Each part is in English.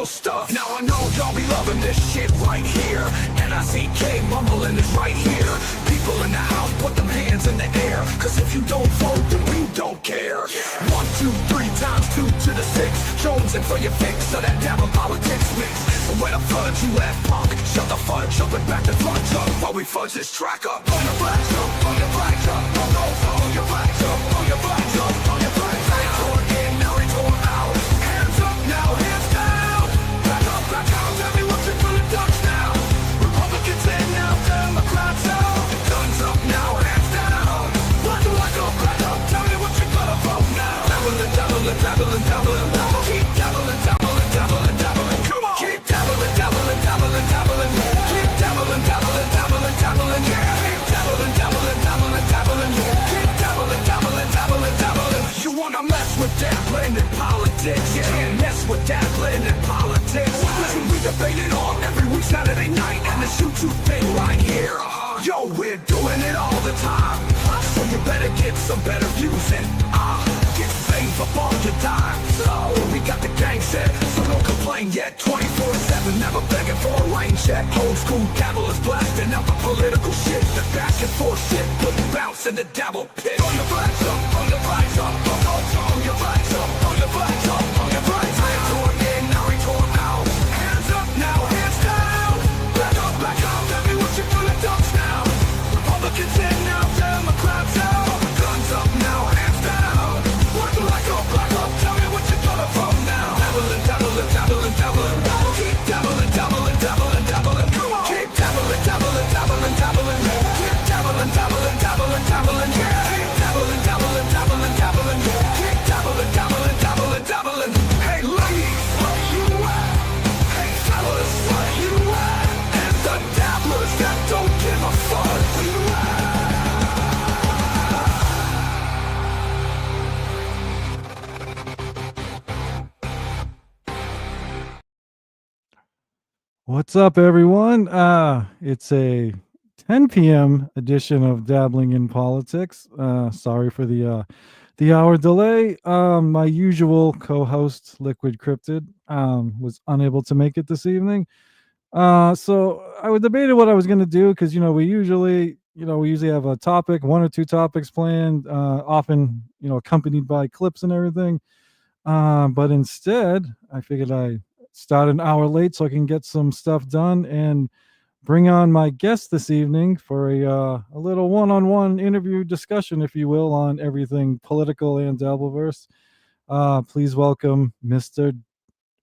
official stuff. Now I know y'all be loving this shit right here. N-I-C-K, mumbling is right here. People in the house, put them hands in the air. Cause if you don't vote, then we don't care. 1, 2, 3 times 2 to the 6. Jonesing for your fix, so that devil politics mix. And where the fudge you at, punk? Shut the fudge up and back the fudge up while we fudge this track up. On your flags up, on your flags up, on your flags up, on your flags up, on your flags up. Retort in, now retort out. Hands up now, hands down. Back up, tell me what you're gonna touch now. Republicans in now, Democrats out. Guns up now, hands down. Black up, tell me what you're gonna vote now. Dabbling, dabbling, dabbling, dabbling. Keep dabbling, dabbling, dabbling, dabbling. Come on. Keep dabbling, dabbling, dabbling, dabbling. Keep dabbling, dabbling, dabbling, dabbling. Keep dabbling, dabbling, dabbling, dabbling. Keep dabbling, dabbling, dabbling, dabbling. You wanna mess with dabbling in politics? You can't mess with dabbling in politics. Listen, we debate it all every week Saturday night, and this YouTube thing right here. Yo, we're doing it all the time. So you better get some better views and get fame for all your time. So we got the gang set, so don't complain yet. 24/7, never begging for a rain check. Old school dabble is blasting up the political shit. The back and forth shit, put bounce in the dabble pit. On your flags up, on your flags up, on your flags up, on your flags up, on your flags up. Retort in, now retort out. Hands up now, hands down. Back up, tell me what you're gonna touch now. Republicans in now, Democrats out. Guns up now, hands down. Black up, tell me what you're gonna vote now. Dabbling, dabbling, dabbling, dabbling. Keep dabbling, dabbling, dabbling, dabbling. Come on. Keep dabbling, dabbling, dabbling, dabbling. Keep dabbling, dabbling, dabbling, dabbling. Keep dabbling, dabbling, dabbling, dabbling. Keep dabbling, dabbling, dabbling, dabbling. Hey ladies, where you at? Hey fellas, where you at? And the dabblers that don't give a fuck, where you at? What's up, everyone? It's a 10 p.m. edition of Dabbling in Politics. Sorry for the hour delay. My usual co-host, Liquid Cryptid, was unable to make it this evening. So I was debating what I was going to do because we usually have a topic, 1 or 2 topics planned, often accompanied by clips and everything. But instead, I figured I start an hour late so I can get some stuff done and bring on my guest this evening for a little one-on-one interview discussion, if you will, on everything political and Dabbleverse. Please welcome Mr.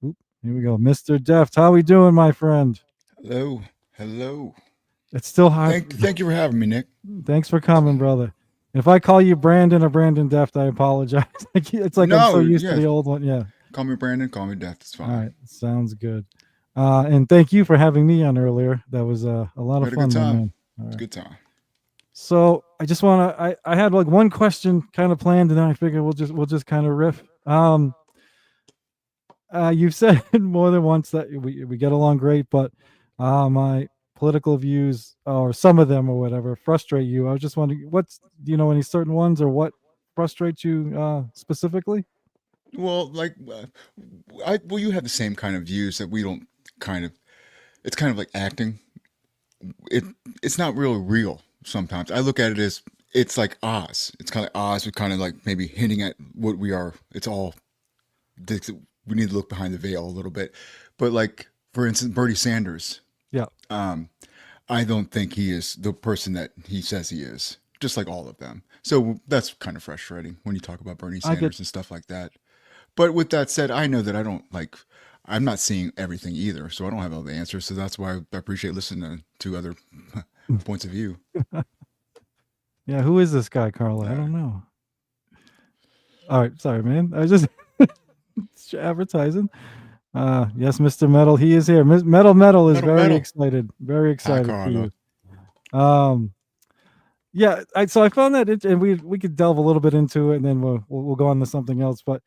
Here we go, Mr. Deft. How we doing, my friend? Hello. It's still hard. Thank you for having me, Nick. Thanks for coming, brother. If I call you Brandon or Brandon Deft, I apologize. It's like I'm so used to the old one. Yeah. Call me Brandon, call me Deft. It's fine. All right. Sounds good. And thank you for having me on earlier. That was a lot of fun. Good time. Man. It's a good time. So I just want to, I had like one question kind of planned, and then I figured we'll just kind of riff. You've said more than once that we get along great, but my political views, or some of them or whatever, frustrate you. I was just wondering, do you know any certain ones, or what frustrates you specifically? Well, like, you have the same kind of views that we don't it's kind of like acting. It's not really real sometimes. I look at it as, it's like Oz. It's kind of like Oz. We're kind of like maybe hinting at what we are. It's all, we need to look behind the veil a little bit. But like, for instance, Bernie Sanders. Yeah. I don't think he is the person that he says he is, just like all of them. So that's kind of frustrating when you talk about Bernie Sanders and stuff like that. But with that said, I know that I'm not seeing everything either, so I don't have all the answers. So that's why I appreciate listening to other points of view. Yeah, who is this guy, Carla? I don't know. All right, sorry, man. I was just advertising. Yes, Mr. Metal, he is here. Metal is very excited. Very excited for you. Yeah, so I found that and we could delve a little bit into it, and then we'll go on to something else. But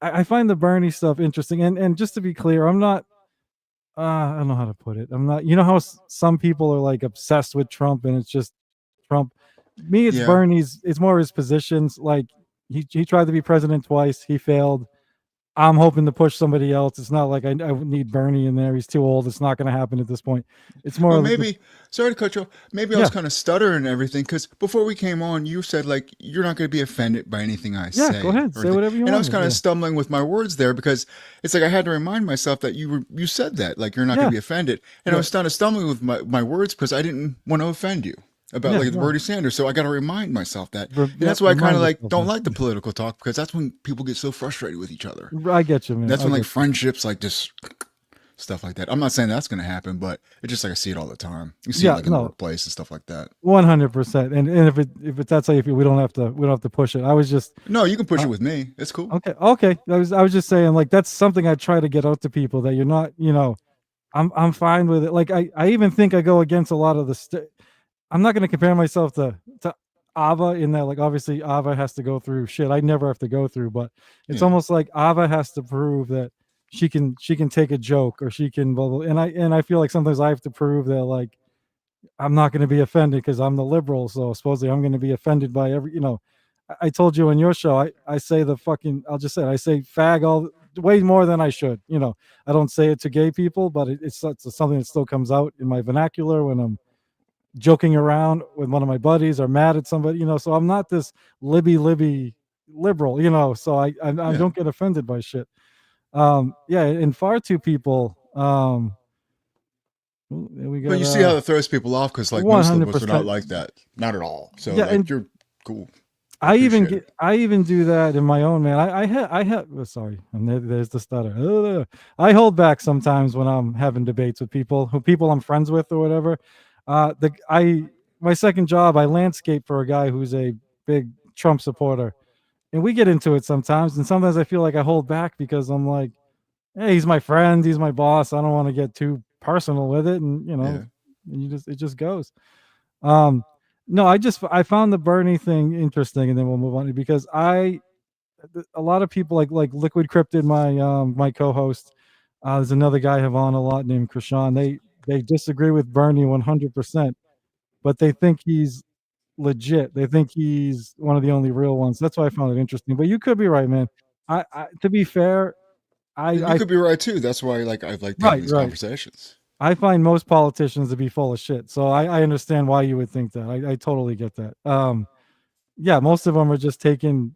I find the Bernie stuff interesting, and just to be clear, I'm not. I don't know how to put it. I'm not. You know how some people are like obsessed with Trump, and it's just Trump. Me, it's Bernie's. It's more his positions. Like he tried to be president twice. He failed. I'm hoping to push somebody else. It's not like I would need Bernie in there. He's too old. It's not going to happen at this point. It's more Well, of just maybe, sorry to cut you off. Maybe I was yeah, kind of stuttering and everything because before we came on, you said like you're not going to be offended by anything I yeah. Go say ahead, or say anything. whatever you And I want was to. kind of Yeah, stumbling with my words there because it's like I had to remind myself that you said that like you're not going yeah, to be offended, and I yeah, was kind of stumbling with my words because I didn't want to offend you about yeah. like the No, Bernie Sanders. So I got to remind myself that, and yeah. that's why I kind Remind of like yourself, don't man. like the political talk because that's when people get so frustrated with each other. I get you, man. That's I when like get friendships like just stuff like that. I'm not saying that's going to happen, but it's just like I see it all the time. You you. see it Yeah, like in the no, workplace and stuff like that. 100%. And if that's how you feel, we don't have to push it. I was just No, you can push it uh, with me. It's cool. okay, okay. I was just saying like that's something I try to get out to people that you're not, I'm fine with it. Like I even think I go against a lot of the I'm not going to compare myself to Ava in that like obviously Ava has to go through shit I never have to go through, but it's Yeah. almost like Ava has to prove that she can take a joke or she can blah, blah, and I feel like sometimes I have to prove that like I'm not going to be offended because I'm the liberal, so supposedly I'm going to be offended by I told you in your show, I say the fucking, I'll just say it, I say fag all way more than I should. I don't say it to gay people, but it's something that still comes out in my vernacular when I'm joking around with one of my buddies or mad at somebody. So I'm not this libby liberal. So I Yeah. don't get offended by shit. Yeah, and far too people. We But got you see how it throws people off because like most liberals are not 100%. like that. Not at all. So Yeah, like and you're cool. I I even appreciate it. get I even do that in my own man. I have sorry, and there's the stutter. I hold back sometimes when I'm having debates with people I'm friends with or whatever. The I My second job, I landscape for a guy who's a big Trump supporter, and we get into it sometimes. And sometimes I feel like I hold back because I'm like, hey, he's my friend, he's my boss. I don't want to get too personal with it, and Yeah. it just goes. Um, no, I found the Bernie thing interesting, and then we'll move on because a lot of people like Liquid Cryptid, my co-host. There's another guy I have on a lot named Krishan. They disagree with Bernie 100%, but they think he's legit. They think he's one of the only real ones. That's why I found it interesting. But you could be right, man. To be fair, You I could be right too. That's why like I like having right, these right. conversations. I find most politicians to be full of shit. So I understand why you would think that. I totally get that. Yeah, most of them are just taking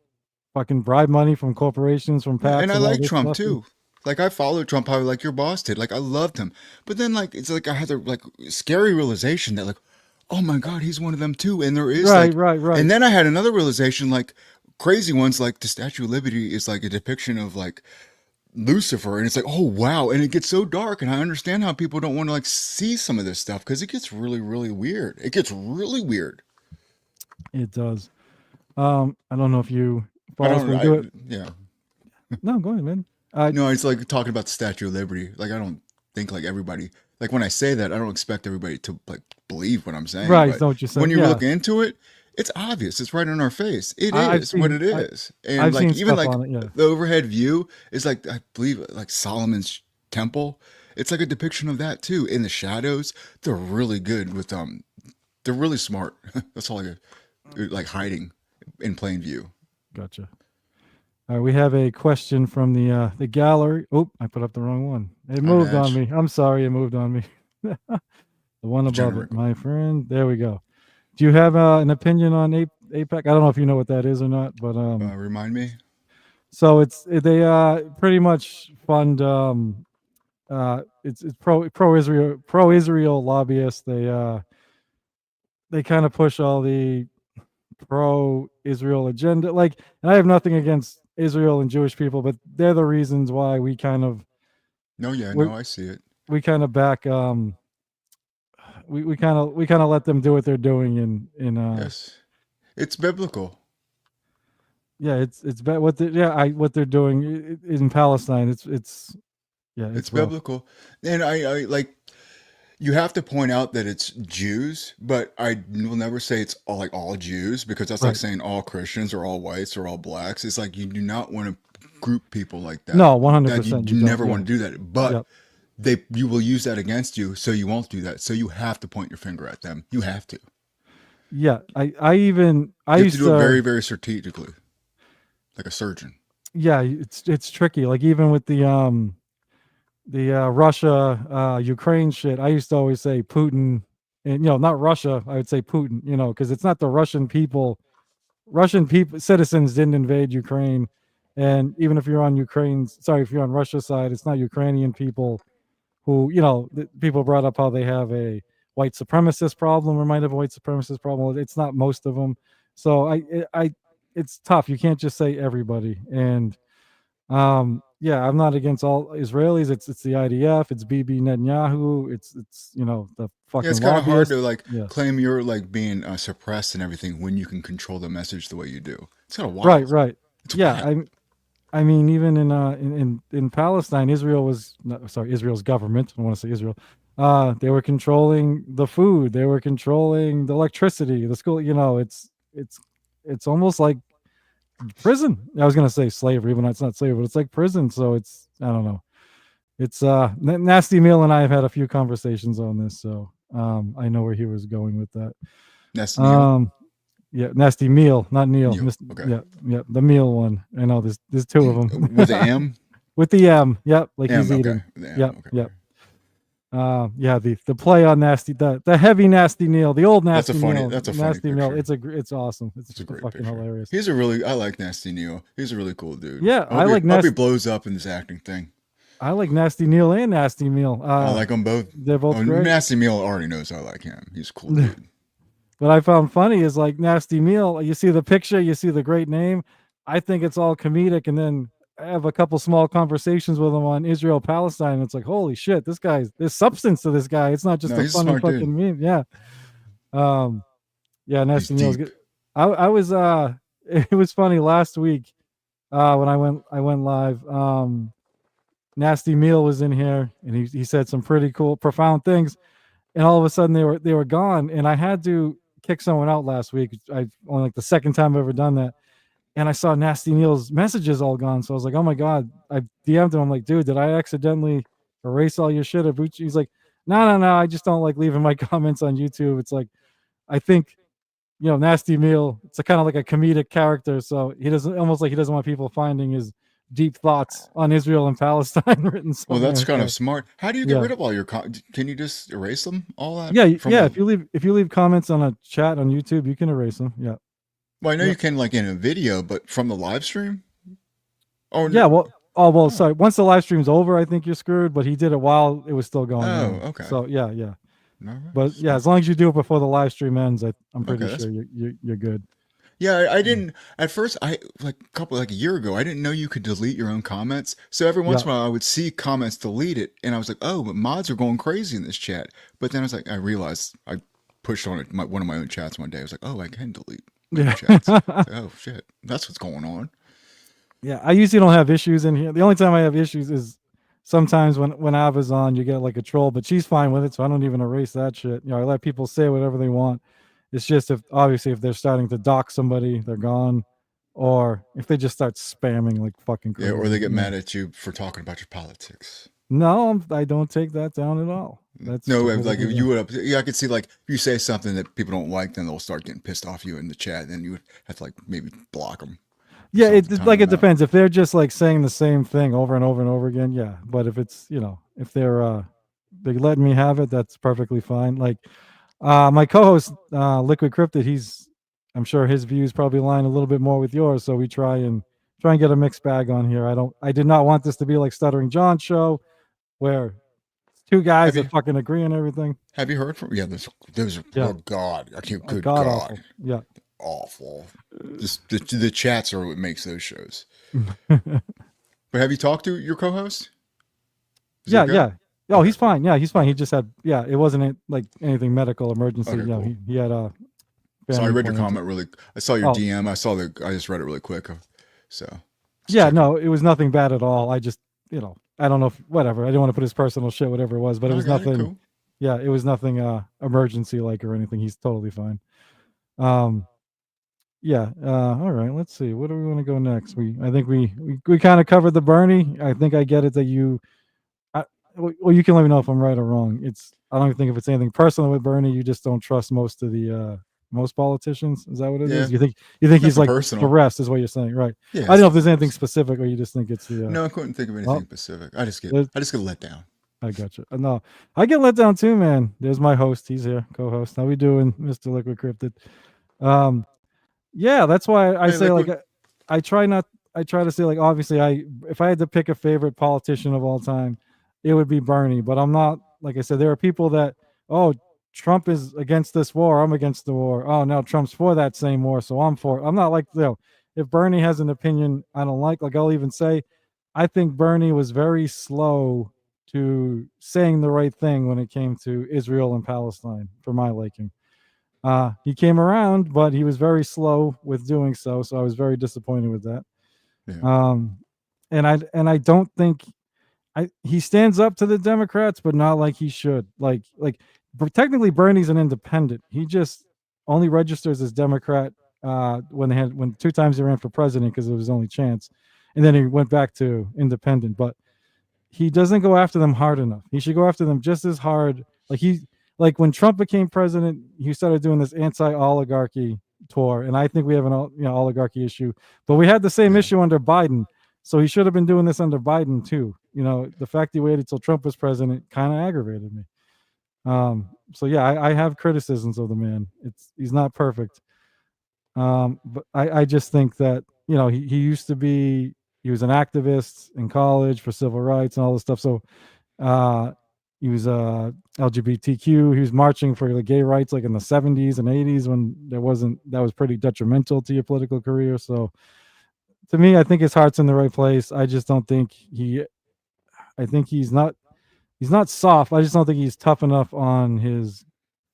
fucking bribe money from corporations, from Yeah, and PACs, I and all like this Trump stuff. too. Like I followed Trump how like your boss did. Like I loved him. But then like it's like I had the like scary realization that like, oh my God, he's one of them too. And there is Right, like right, right. and then I had another realization like crazy ones like the Statue of Liberty is like a depiction of like Lucifer and it's like, oh wow, and it gets so dark and I understand how people don't want to like see some of this stuff because it gets really, really weird. It gets really weird. It does. I don't know if you I follow us don't when we I do it. yeah. No, go ahead, man. No, it's like talking about the Statue of Liberty. Like I don't think like everybody like when I say that, I don't expect everybody to like believe what I'm saying. Right, is But that what you're when saying? you Yeah, look into it, it's obvious. It's right in our face. It I've is what seen it is. And I've like seen even stuff like on it. Yeah, the overhead view is like I believe like Solomon's temple. It's like a depiction of that too. In the shadows, they're really good with they're really smart. That's all I like hiding in plain view. gotcha. All right, we have a question from the gallery. Oh, I put up the wrong one. It Hi moved on Nash. me. I'm sorry, it moved on me. The one above it, Degenerate. my friend. There we go. Do you have an opinion on APEC? I don't know if you know what that is or not, but Remind me. so they pretty much fund it's pro Israel lobbyists. They kind of push all the pro Israel agenda. Like, and I have nothing against Israel and Jewish people, but they're the reasons why No, yeah, we no, I see it. we kind of back we kind of let them do what they're doing in Yes. It's biblical. yeah, what they're doing in Palestine. It's yeah, It's it's rough. biblical. And I like you have to point out that it's Jews, but I will never say it's all like all Jews because that's like Right. saying all Christians or all whites or all blacks. It's like you do not want to group people like that. No, That you 100% do you don't. never Yeah. want to do that. But Yep. you will use that against you, so you won't do that. So you have to point your finger at them. You have to. Yeah. I You have to used do it to very, very strategically, like a surgeon. yeah, it's tricky. Like even with the Russia Ukraine shit, I used to always say Putin, and not Russia. I would say Putin, because it's not the Russian people. Russian people citizens didn't invade Ukraine, and even if you're on if you're on Russia's side, it's not Ukrainian people who people brought up how they have a white supremacist problem or might have a white supremacist problem. It's not most of them, so it's tough. You can't just say everybody. And yeah, I'm not against all Israelis. It's the IDF, it's Bibi Netanyahu, it's the Yeah, it's fucking kind of hard to lobbyists. Yeah. claim you're being suppressed and everything when you can control the message the way you do. It's kind of Right, wild. right. It's Yeah, wild. I mean, even in Palestine, Israel's government. I don't want to say Israel. They were controlling the food. They were controlling the electricity, the school. It's almost like prison. I was gonna say slavery, but it's not slavery. But it's like prison. So I don't know. It's Nasty Meal and I have had a few conversations on this, so I know where he was going with that. That's Neil. Yeah, Nasty Meal, not Neil. Neil. Okay. Yeah, the meal one. I know there's two of them. With the M. With the M. Yep, like M. he's Okay. eating. The M, Yep, okay. yep. Yeah, the play on Nasty, the heavy Nasty Neil, the old Nasty Neil. That's a funny Nasty Neil. picture. It's awesome. It's a great fucking picture. hilarious. I like Nasty Neil. He's a really cool dude. Yeah, I hope he blows up in this acting thing. I like Nasty Neil and Nasty Meal. I like them both. They're both great. Nasty Meal already knows I like him. He's a cool dude. What I found funny is like Nasty Meal, you see the picture, you see the great name. I think it's all comedic, and then I have a couple small conversations with him on Israel Palestine. And it's like, holy shit, there's substance to this guy. It's not just a funny fucking meme. Yeah. Yeah, Nasty Meal's good. I was it was funny last week when I went live. Nasty Meal was in here and he said some pretty cool, profound things. And all of a sudden they were gone. And I had to kick someone out last week. I only like the second time I've ever done that. And I saw Nasty Neil's messages all gone. So I was like, oh my God. I DM'd him. I'm like, dude, did I accidentally erase all your shit? He's like, no. I just don't like leaving my comments on YouTube. It's like, I think, Nasty Meal, it's kind of like a comedic character. So he doesn't want people finding his deep thoughts on Israel and Palestine written. Well, that's kind of smart. How do you get rid of all your can you just erase them all that? Yeah. If you leave comments on a chat on YouTube, you can erase them. Yeah. Well, I know you can in a video, but from the live stream? Oh yeah, well, sorry. Once the live stream's over, I think you're screwed, but he did it while it was still going on. Okay. So yeah. Right. But yeah, as long as you do it before the live stream ends, I'm pretty sure you're good. Yeah, I didn't at first. A year ago, I didn't know you could delete your own comments. So every once in a while, I would see comments deleted, and I was like, "Oh, but mods are going crazy in this chat." But then I realized I pushed on it one of my own chats one day. I was like, "Oh, I can delete my chats." Like, oh shit, that's what's going on. Yeah, I usually don't have issues in here. The only time I have issues is sometimes when Ava's on, you get like a troll, but she's fine with it, so I don't even erase that shit. I let people say whatever they want. It's just if they're starting to dox somebody, they're gone, or if they just start spamming like fucking crazy. Yeah, or they get mad at you for talking about your politics. No, I don't take that down at all. That's no, like if you would, I could see like if you say something that people don't like, then they'll start getting pissed off you in the chat, and then you would have to maybe block them. Yeah, it depends. If they're just like saying the same thing over and over and over again, yeah. But if it's if they're letting me have it, that's perfectly fine. Like my co-host Liquid Cryptid, I'm sure his views probably align a little bit more with yours, so we try and get a mixed bag on here. I did not want this to be like Stuttering John's show where two guys that fucking agree on everything. Have you heard from there's oh God, good God. Awful. Yeah. Awful. Just the chats are what makes those shows. But have you talked to your co-host? Yeah. Oh, he's fine. Yeah, he's fine. He just had it wasn't like anything medical emergency. Okay, cool. He had a. So I read your comment I saw your DM. I just read it really quick. So. Yeah, no, it was nothing bad at all. I just I don't know whatever. I didn't want to put his personal shit, whatever it was, but it was nothing. Cool. Yeah, it was nothing emergency like or anything. He's totally fine. Yeah. All right. Let's see. What do we want to go next? I think we kind of covered the Bernie. I think I get it that you. Well, you can let me know if I'm right or wrong. I don't even think if it's anything personal with Bernie. You just don't trust most of the most politicians. Is that what it Yeah. is? You think he's Nothing like the personal. rest is what you're saying, right? Yeah, I don't it's know if there's nothing anything personal. specific, or you just think it's the No, I couldn't think of anything well, specific. I just there's- get let down. I got you. No, I get let down too, man. There's my host. He's here, co-host. How we doing, Mr. Liquid Cryptid? Um, yeah, that's why I Hey, say like Liquid. I try not. I try to say like obviously if I had to pick a favorite politician of all time, it would be Bernie. But I'm not like I said. There are people that Trump is against this war. I'm against the war. Oh no, Trump's for that same war, so I'm for it. I'm not like if Bernie has an opinion I don't like I'll even say I think Bernie was very slow to saying the right thing when it came to Israel and Palestine for my liking. He came around, but he was very slow with doing so. So I was very disappointed with that. Yeah. Um, and I don't think he stands up to the Democrats, but not like he should. Technically, Bernie's an independent. He just only registers as Democrat when 2 times he ran for president because it was his only chance, and then he went back to independent. But he doesn't go after them hard enough. He should go after them just as hard. Like when Trump became president, he started doing this anti-oligarchy tour, and I think we have an oligarchy issue, but we had the same issue under Biden. So he should have been doing this under Biden too. The fact he waited till Trump was president kind of aggravated me. So yeah, I have criticisms of the man. He's not perfect. But I just think that he used to be he was an activist in college for civil rights and all this stuff. So uh, he was LGBTQ. He was marching for the gay rights like in the 70s and 80s when that was pretty detrimental to your political career. So to me, I think his heart's in the right place. I just don't think I think he's not soft. I just don't think he's tough enough on his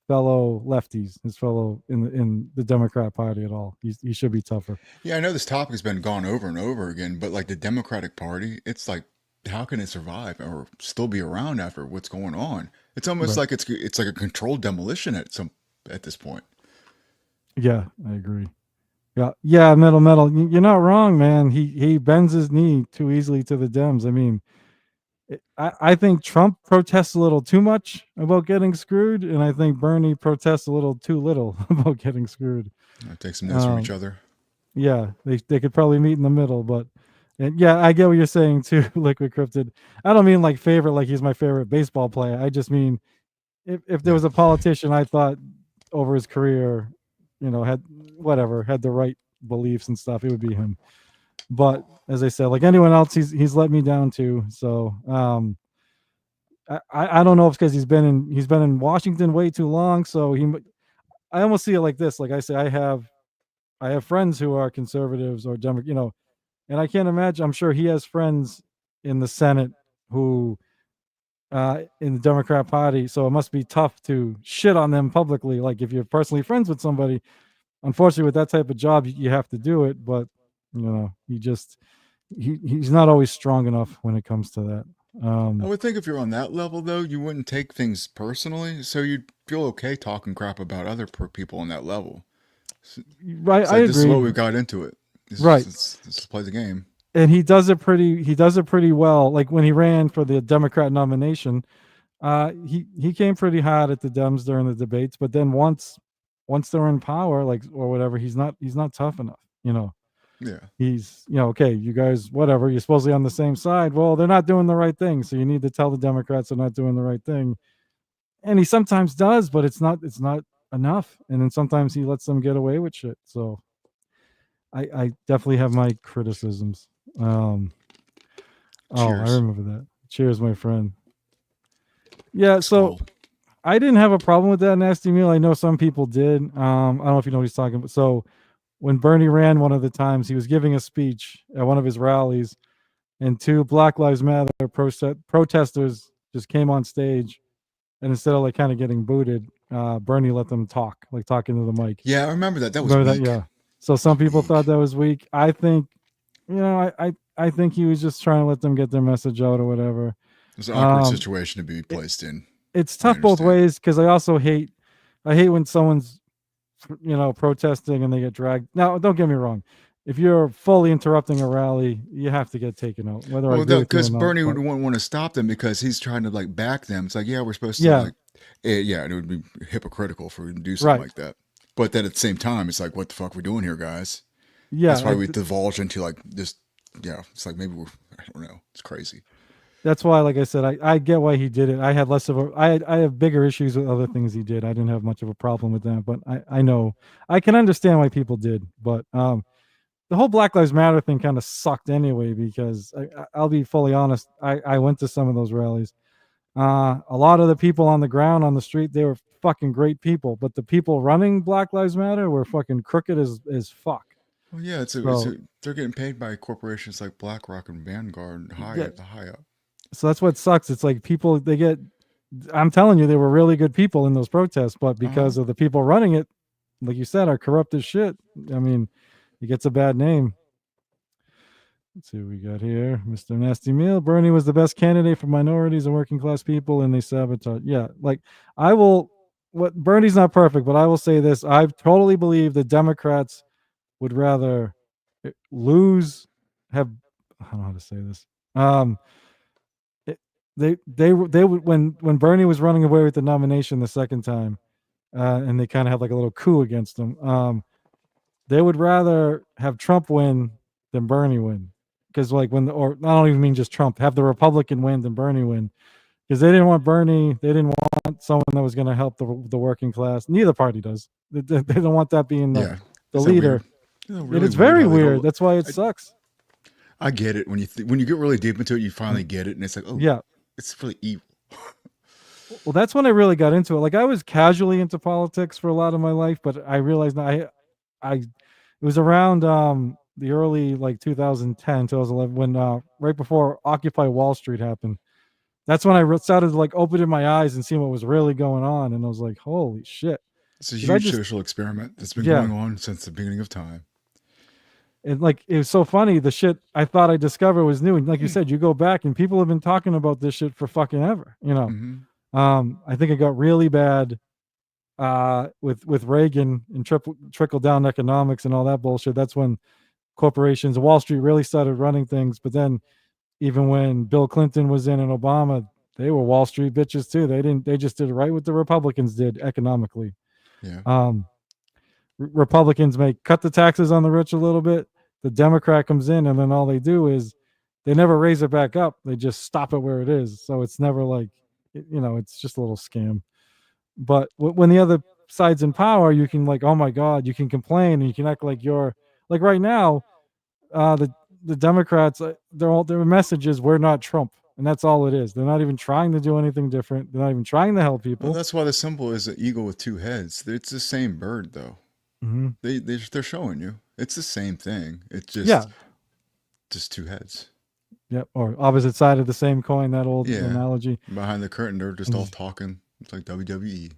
fellow lefties, his fellow in the Democrat Party at all. He should be tougher. Yeah, I know this topic has been gone over and over again, but like the Democratic Party, it's like, how can it survive or still be around after what's going on? It's almost Right. like it's like a controlled demolition at this point. Yeah, I agree. Yeah, metal. You're not wrong, man. He bends his knee too easily to the Dems. I mean, I think Trump protests a little too much about getting screwed, and I think Bernie protests a little too little about getting screwed. Take some notes from each other. Yeah, they could probably meet in the middle, but and yeah, I get what you're saying too, Liquid Cryptid. I don't mean like favorite, like he's my favorite baseball player. I just mean if there was a politician I thought over his career, had the right beliefs and stuff, it would be him. But as I said, like anyone else, he's let me down too. So I don't know if it's because he's been in Washington way too long. So I almost see it like this. Like I say, I have friends who are conservatives or Democrat, and I can't imagine. I'm sure he has friends in the Senate who in the Democrat Party. So it must be tough to shit on them publicly. Like if you're personally friends with somebody, unfortunately, with that type of job, you have to do it. But he's not always strong enough when it comes to that. I would think if you're on that level, though, you wouldn't take things personally, so you'd feel okay talking crap about other people on that level. Right, It's I like, agree. this is what we got into it. Right. Let's play the game. And he does it pretty well. Like when he ran for the Democrat nomination, he came pretty hard at the Dems during the debates. But then once they're in power, like or whatever, he's not tough enough. Yeah. He's okay, you guys, whatever, you're supposedly on the same side. Well, they're not doing the right thing, so you need to tell the Democrats they're not doing the right thing. And he sometimes does, but it's not enough. And then sometimes he lets them get away with shit. So I definitely have my criticisms. I remember that. Cheers, my friend. Yeah, so I didn't have a problem with that nasty meal. I know some people did. I don't know if you know what he's talking about. So when Bernie ran one of the times, he was giving a speech at one of his rallies, and 2 Black Lives Matter protesters just came on stage, and instead of like kind of getting booted, Bernie let them talk into the mic. Yeah, I remember that. That was weak. Yeah. So some people thought that was weak. I think, I think he was just trying to let them get their message out or whatever. It's an awkward situation to be placed in. It's tough both ways because I also hate when someone's protesting and they get dragged. Now, don't get me wrong. If you're fully interrupting a rally, you have to get taken out. Because Bernie would want to stop them because he's trying to like back them. It's like, yeah, we're supposed to it would be hypocritical for him to do something like that. But then at the same time, it's like, what the fuck we're doing here, guys? Yeah, That's why we divulge into like this. Yeah, it's like maybe we're. I don't know. It's crazy. that's why, like I said, I get why he did it. I had less of a I have bigger issues with other things he did. I didn't have much of a problem with that, but I know I can understand why people did. But the whole Black Lives Matter thing kind of sucked anyway, because I'll be fully honest. I went to some of those rallies. A lot of the people on the ground on the street, they were fucking great people, but the people running Black Lives Matter were fucking crooked as fuck. Well, yeah, So they're getting paid by corporations like BlackRock and Vanguard and yeah, high up. so that's what sucks. It's like people they get. I'm telling you, they were really good people in those protests, but because of the people running it, like you said, are corrupt as shit. I mean, it gets a bad name. Let's see what we got here. Mr. Nasty Meal. Bernie was the best candidate for minorities and working class people, and they sabotage. Yeah, like I will. What Bernie's not perfect, but I will say this: I totally believe the Democrats would rather lose. Have I don't know how to say this. It, they would when Bernie was running away with the nomination the second time, and they kind of had like a little coup against him. They would rather have Trump win than Bernie win. Because like when or I don't even mean just Trump, have the Republican win than Bernie win, because they didn't want Bernie, they didn't want someone that was going to help the working class. Neither party does. They don't want that being the leader. It's very weird. That's why it sucks. I get it when you get really deep into it, you finally get it, and it's like, oh yeah, it's really evil. Well, that's when I really got into it. Like I was casually into politics for a lot of my life, but I realized it was around the early like 2010, 2011 when right before Occupy Wall Street happened. That's when I started like opening my eyes and seeing what was really going on, and I was like, holy shit. It's a huge social experiment that's been going on since the beginning of time. And like it was so funny, the shit I thought I discovered was new. And like you said, you go back and people have been talking about this shit for fucking ever, you know. I think it got really bad with Reagan and trickle down economics and all that bullshit. That's when corporations, Wall Street really started running things. But then even when Bill Clinton was in and Obama, they were Wall Street bitches too. They just did right what the Republicans did economically. Yeah. Republicans may cut the taxes on the rich a little bit. The Democrat comes in and then all they do is they never raise it back up. They just stop it where it is. So it's never like, it's just a little scam. But when the other side's in power, you can like, oh my God, you can complain and you can act like you're like right now, the Democrats, their message is we're not Trump. And that's all it is. They're not even trying to do anything different. They're not even trying to help people. Well, that's why the symbol is an eagle with two heads. It's the same bird, though. They're showing you it's the same thing. It's just two heads. Yep, or opposite side of the same coin. That old analogy. Behind the curtain, they're just all talking. It's like WWE.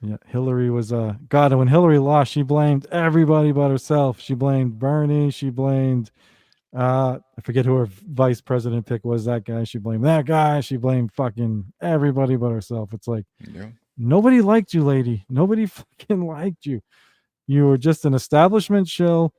Yeah, Hillary was God. And when Hillary lost, she blamed everybody but herself. She blamed Bernie. She blamed I forget who her vice president pick was. That guy. She blamed that guy. She blamed fucking everybody but herself. It's like nobody liked you, lady. Nobody fucking liked you. You were just an establishment shill,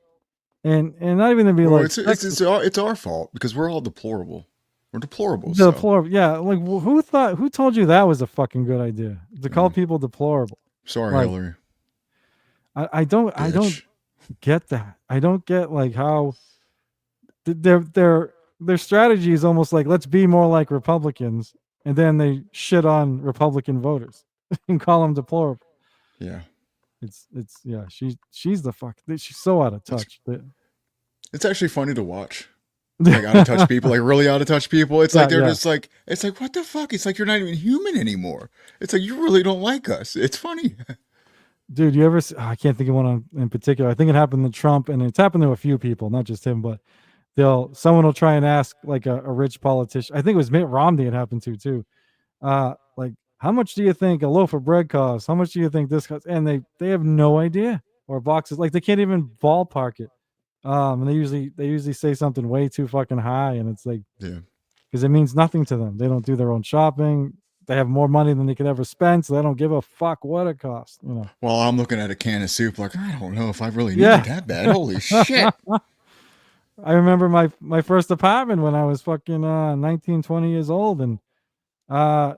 and not even to be like it's our fault because we're all deplorable. We're deplorable. Deplorable, yeah. Like who told you that was a fucking good idea to call people deplorable? Sorry, like, Hillary. I don't get that. I don't get like how their strategy is almost like let's be more like Republicans, and then they shit on Republican voters and call them deplorable. Yeah. It's she's the fuck. She's so out of touch. It's actually funny to watch. Like out of touch people, like really out of touch people. It's like they're just like, it's like what the fuck? It's like you're not even human anymore. It's like you really don't like us. It's funny. Dude, you ever? I can't think of one in particular. I think it happened to Trump, and it's happened to a few people, not just him. But someone will try and ask like a rich politician. I think it was Mitt Romney. It happened to too. Like, how much do you think a loaf of bread costs? How much do you think this costs? And they have no idea. Or boxes, like they can't even ballpark it. And they usually say something way too fucking high, and it's like, because it means nothing to them. They don't do their own shopping. They have more money than they could ever spend, so they don't give a fuck what it costs. Well, I'm looking at a can of soup, like I don't know if I really need it that bad. Holy shit! I remember my first apartment when I was fucking 19, 20 years old, and I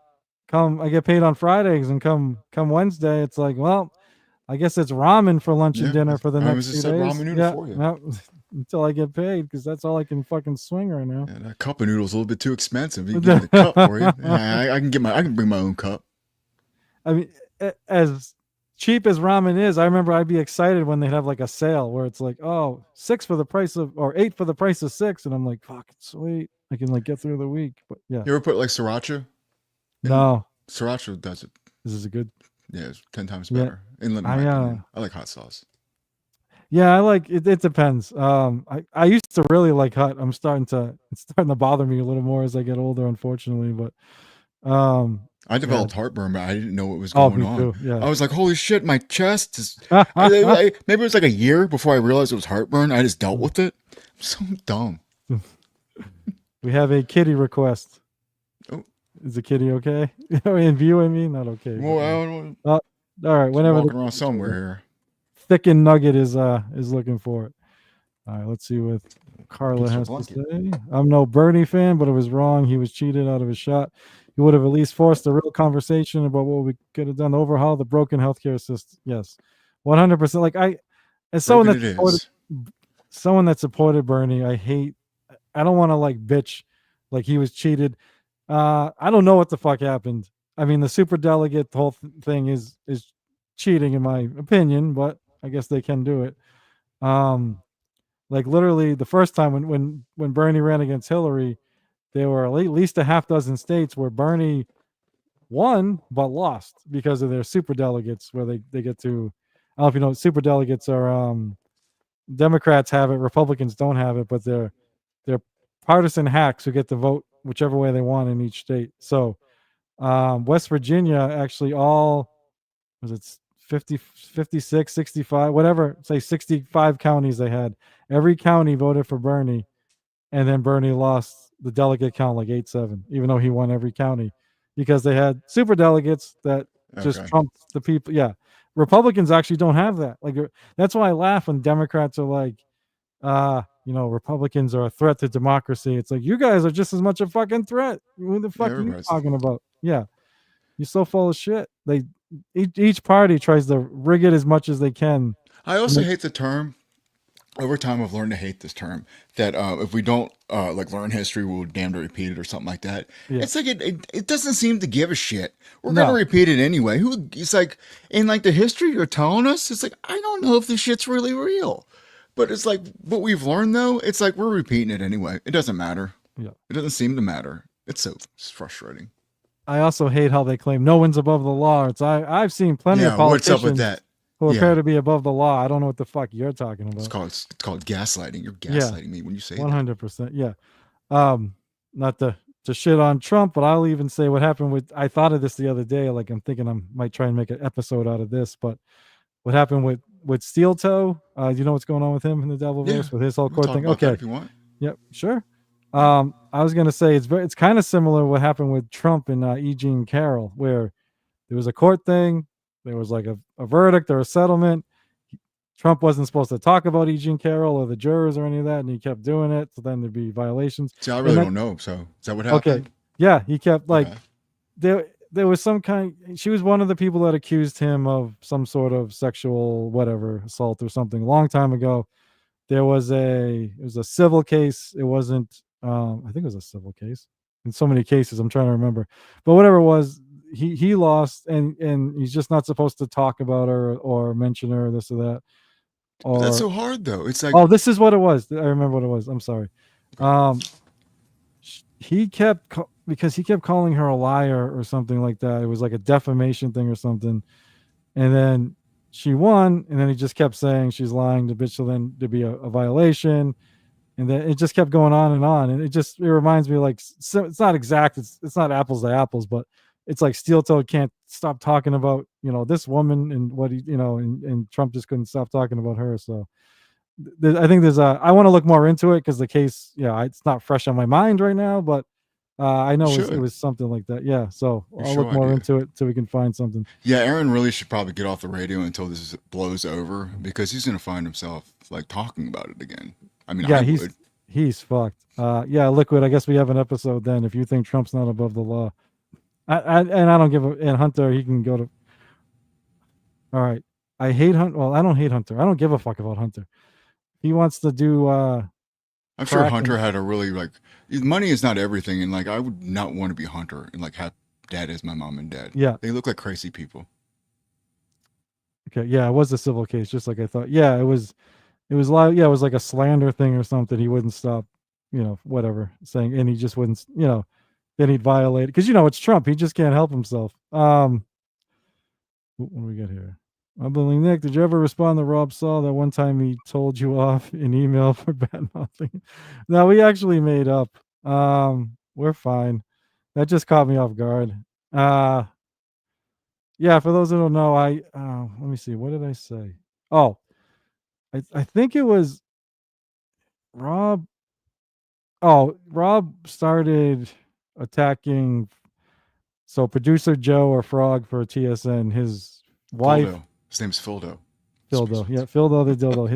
get paid on Fridays, and come Wednesday, it's like, well, I guess it's ramen for lunch and Yeah, dinner for the I was next just 2 said days. ramen noodle Yeah, for you. yeah. Until I get paid, because that's all I can fucking swing right now. Yeah, that cup of noodles a little bit too expensive. You give me the cup for you. Yeah, I can bring my own cup. I mean, as cheap as ramen is, I remember I'd be excited when they'd have like a sale where it's like, oh, 6 for the price of, or 8 for the price of 6, and I'm like, fuck, sweet, I can like get through the week. But yeah, You ever put like sriracha? And no, sriracha does it. this is a good. Yeah, it's 10 times Yeah, better. In my opinion, I like hot sauce. yeah, I like it. It depends. I used to really like hot. It's starting to bother me a little more as I get older, unfortunately. But I yeah. developed heartburn, but I didn't know what was Oh, going me on. too. Yeah. I was like, "Holy shit, my chest is." Maybe it was like a year before I realized it was heartburn. I just dealt with it. I'm so dumb. We have a kitty request. Oh. Is the kitty okay? In view, I mean, not okay. Well, I all right. Whenever walking around somewhere here. Thick and Nugget is looking for it. All right, let's see what Carla Piece of has to blanket. say. I'm no Bernie fan, but it was wrong. He was cheated out of his shot. He would have at least forced a real conversation about what we could have done to overhaul the broken healthcare system. Yes, 100%. Like as someone that supported Bernie, I don't want to like bitch like he was cheated. I don't know what the fuck happened. I mean, the super delegate whole thing is cheating in my opinion, but I guess they can do it. Like literally the first time when Bernie ran against Hillary, there were at least a half dozen states where Bernie won but lost because of their super delegates, where they get to. I don't know if you know, super delegates are Democrats have it, Republicans don't have it, but they're partisan hacks who get to vote whichever way they want in each state. So West Virginia actually all was it 50, 56, 65, whatever, say 65 counties they had. Every county voted for Bernie, and then Bernie lost the delegate count like 8-7, even though he won every county because they had super delegates that just trumped the people. Yeah. Republicans actually don't have that. Like that's why I laugh when Democrats are like, Republicans are a threat to democracy. It's like, you guys are just as much a fucking threat. Who the fuck are you talking about? Yeah. You're so full of shit. Each party tries to rig it as much as they can. I also hate the term. Over time, I've learned to hate this term. That if we don't like learn history, we'll damn to repeat it or something like that. Yeah. It's like it doesn't seem to give a shit. We're gonna repeat it anyway. It's like in like the history you're telling us. It's like I don't know if this shit's really real, but it's like what we've learned though. It's like we're repeating it anyway. It doesn't matter. Yeah. It doesn't seem to matter. It's frustrating. I also hate how they claim no one's above the law. I've seen plenty of politicians what's up with that? Who appear to be above the law. I don't know what the fuck you're talking about. It's called gaslighting. You're gaslighting me when you say 100%. Yeah. Not to shit on Trump, but I'll even say what happened with. I thought of this the other day. Like I'm thinking I might try and make an episode out of this, but what happened with Steel Toe? You know what's going on with him in the Devilverse with his whole court thing? Okay. If you want. Yep. Sure. I was gonna say it's kind of similar what happened with Trump and E. Jean Carroll, where there was a court thing. There was like a verdict or a settlement. Trump wasn't supposed to talk about E. Jean Carroll or the jurors or any of that, and he kept doing it. So then there'd be violations. See, I really don't know. So is that what happened? Okay. Yeah, he kept like there was some kind. She was one of the people that accused him of some sort of sexual whatever assault or something a long time ago. It was a civil case. It wasn't. I think it was a civil case. In so many cases, I'm trying to remember. But whatever it was, he lost, and he's just not supposed to talk about her or mention her, this or that. But that's so hard though. It's like, oh, this is what it was. I remember what it was. I'm sorry. He kept because he kept calling her a liar or something like that. It was like a defamation thing or something, and then she won, and then he just kept saying she's lying to bitch. So then there'd be a violation. And then it just kept going on, and it reminds me like, so it's not exact, it's not apples to apples, but it's like Steel Toe can't stop talking about this woman and what he and Trump just couldn't stop talking about her. So I think I want to look more into it because the case, it's not fresh on my mind right now, but I know it was something like that. Yeah, so I'll look more into it so we can find something. Yeah, Aaron really should probably get off the radio until this blows over because he's gonna find himself like talking about it again. I mean, yeah, he's fucked. Liquid. I guess we have an episode then. If you think Trump's not above the law, I don't give a. And Hunter, he can go to. All right, I hate Hunter. Well, I don't hate Hunter. I don't give a fuck about Hunter. He wants to do I'm sure crack Hunter and had a really like money is not everything, and like I would not want to be Hunter and like have dad as my mom and dad. yeah. They look like crazy people. Okay, yeah, it was a civil case, just like I thought. Yeah, it was. It was like yeah, it was like a slander thing or something. He wouldn't stop, whatever saying, and he just wouldn't, then he'd violate it because it's Trump. He just can't help himself. What do we got here? Mumbling Nick, did you ever respond to Rob Saul that one time he told you off in email for bad mouthing? No, we actually made up. We're fine. That just caught me off guard. Yeah, for those who don't know, let me see, what did I say? Oh, I think it was Rob. Oh, Rob started attacking. So producer Joe or Frog for TSN, his wife Fildo. His name's Fildo. Fildo, yeah, Fildo the dildo.